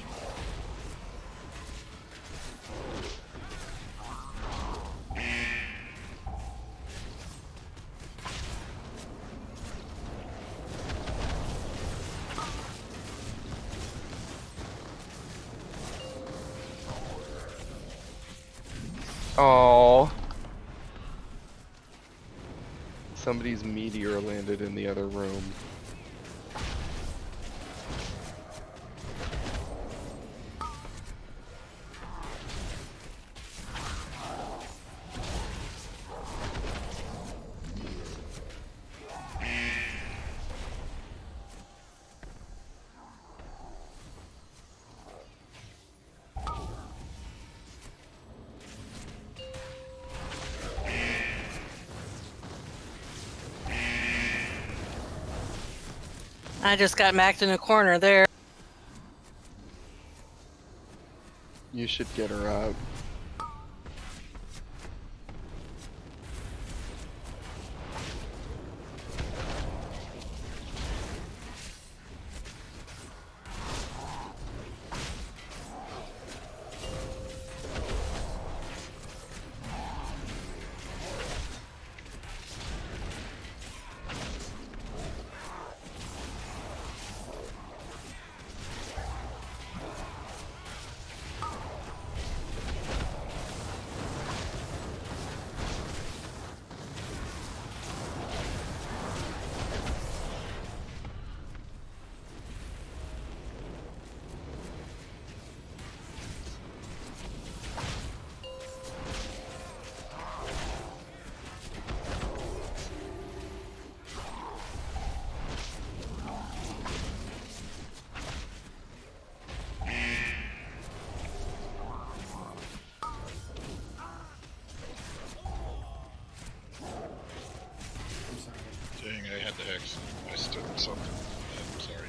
Oh. Somebody's meteor landed in the other room. I just got macked in a corner there. You should get her out. Dang, I had the hex. I stood something. I'm sorry.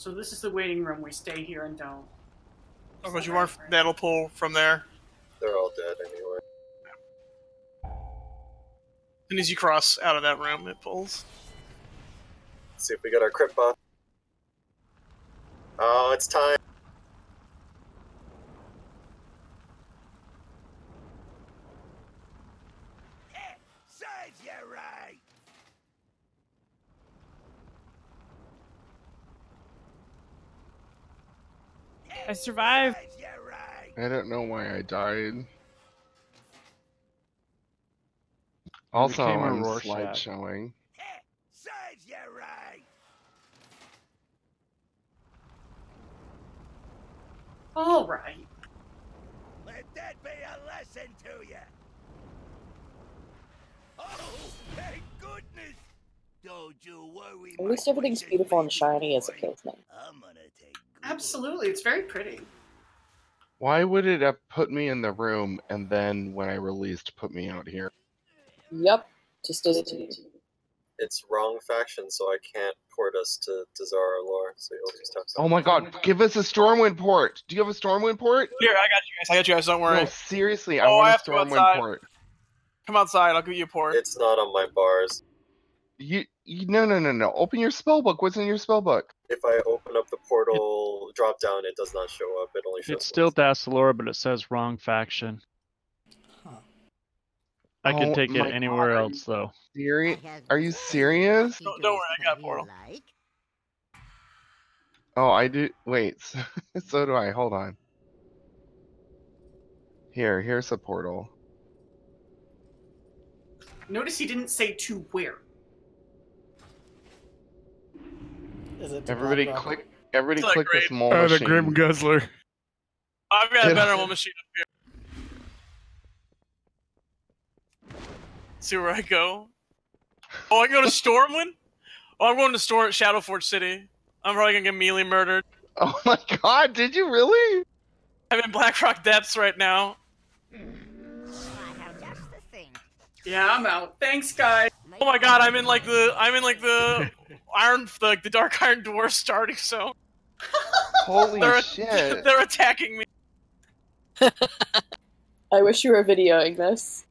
So this is the waiting room. We stay here and don't. Oh, but you want battle pool from there? They're all dead anyway. soon as you cross out of that room, it pulls. Let's see if we get our crit buff. Oh, it's time. Serves you right. I survived. I don't know why I died. Also, became a I'm Rorschach. slideshowing. Serves you right. All right. Let that be a lesson to you. Oh, thank goodness. Don't you worry. At least everything's beautiful and shiny as a caveman. Absolutely, it's very pretty. Why would it have put me in the room and then when I released put me out here? Yep, just as it is. It's wrong faction, so I can't port us to Dazar'alor, so you'll just have to... Oh my god, give us a Stormwind port! Do you have a Stormwind port? Here, I got you guys, don't worry. No, seriously, I Oh, want I a have to go Stormwind outside. port. Come outside, I'll give you a port. It's not on my bars. No. Open your spellbook. What's in your spellbook? If I open up the portal drop down, it does not show up. It only shows It's still Dazar'alor, but it says wrong faction. I can take it anywhere else, though. Are you serious? Don't worry, I got a portal. Oh, I do. Wait, so do I. Hold on. Here's a portal. Notice he didn't say to where. Is it Everybody click. Everybody It's click not this great. mole The machine. Grim Guzzler. I've got a better one machine up here. See where I go? Oh, I can go to Stormwind? Oh, I'm going to Shadowforge City. I'm probably gonna get melee murdered. Oh my god, did you really? I'm in Blackrock Depths right now. Yeah, I'm out. Thanks, guys. Oh my god, I'm in like the iron, the Dark Iron Dwarf starting zone. Holy shit! They're attacking me. I wish you were videoing this.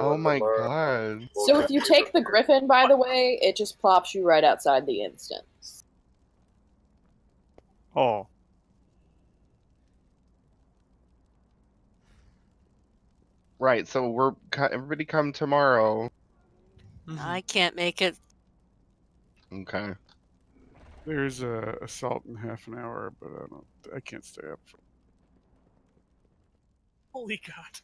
Oh my god. So if you take the Griffin, by the way, it just plops you right outside the instance. Oh. Right, so everybody come tomorrow. I can't make it. Okay. There's a assault in half an hour, but I can't stay up. Holy god.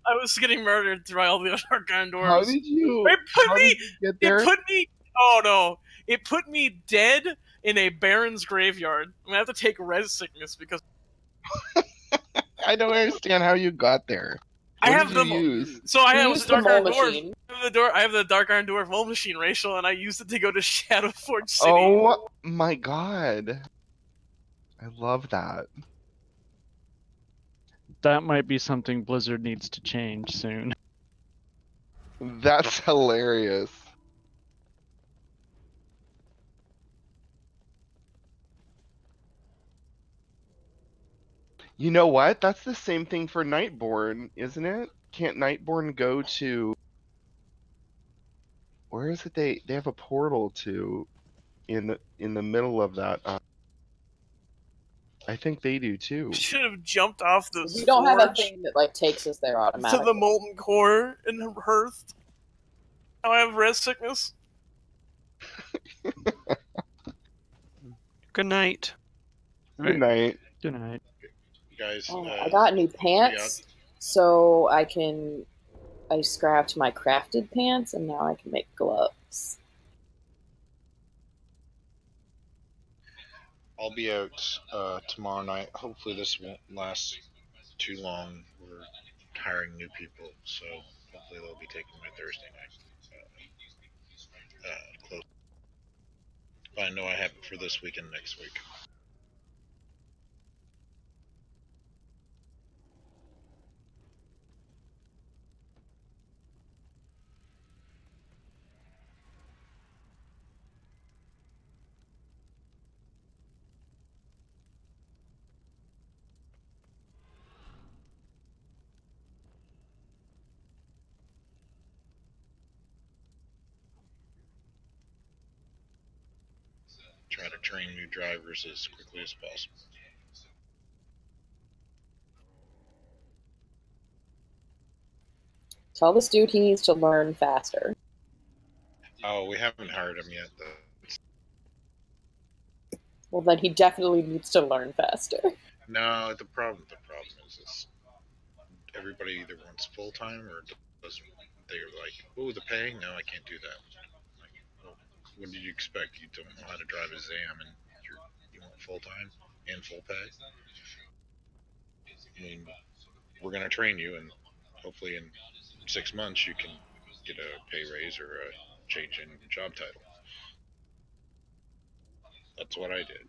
I was getting murdered by all the Dark Iron Dwarves. How did you? It put how me. did you get there? It put me. Oh no! It put me dead in a Baron's graveyard. I'm gonna have to take res sickness because I don't understand how you got there. What I have did you use? So I You was used the Dark the Iron mole Dwarf. machine. I have the Dark Iron Dwarf mole machine, Rachel, and I used it to go to Shadowforge City. Oh my god. I love that. That might be something Blizzard needs to change soon. That's hilarious. You know what? That's the same thing for Nightborn, isn't it? Can't Nightborn go to... Where is it they have a portal to in the middle of that? I think they do too. Should have jumped off the We don't have a forge thing that like takes us there to automatically. the molten core in Hearth. Now I have res sickness. Good night. Good night. Good night. You guys. I got new pants, so I scrapped my crafted pants, and now I can make gloves. I'll be out tomorrow night. Hopefully this won't last too long. We're hiring new people, so hopefully they'll be taking my Thursday night close. But I know I have it for this week and next week. train new drivers as quickly as possible. Tell this dude he needs to learn faster. Oh, we haven't hired him yet, though. Well, then he definitely needs to learn faster. No, the problem is everybody either wants full time or doesn't. They're like, oh, the pay? No, I can't do that. Like, well, what did you expect? You don't know how to drive a ZAM and you want full time and full pay? I mean, we're gonna train you, and hopefully in 6 months you can get a pay raise or a change in job title. That's what I did.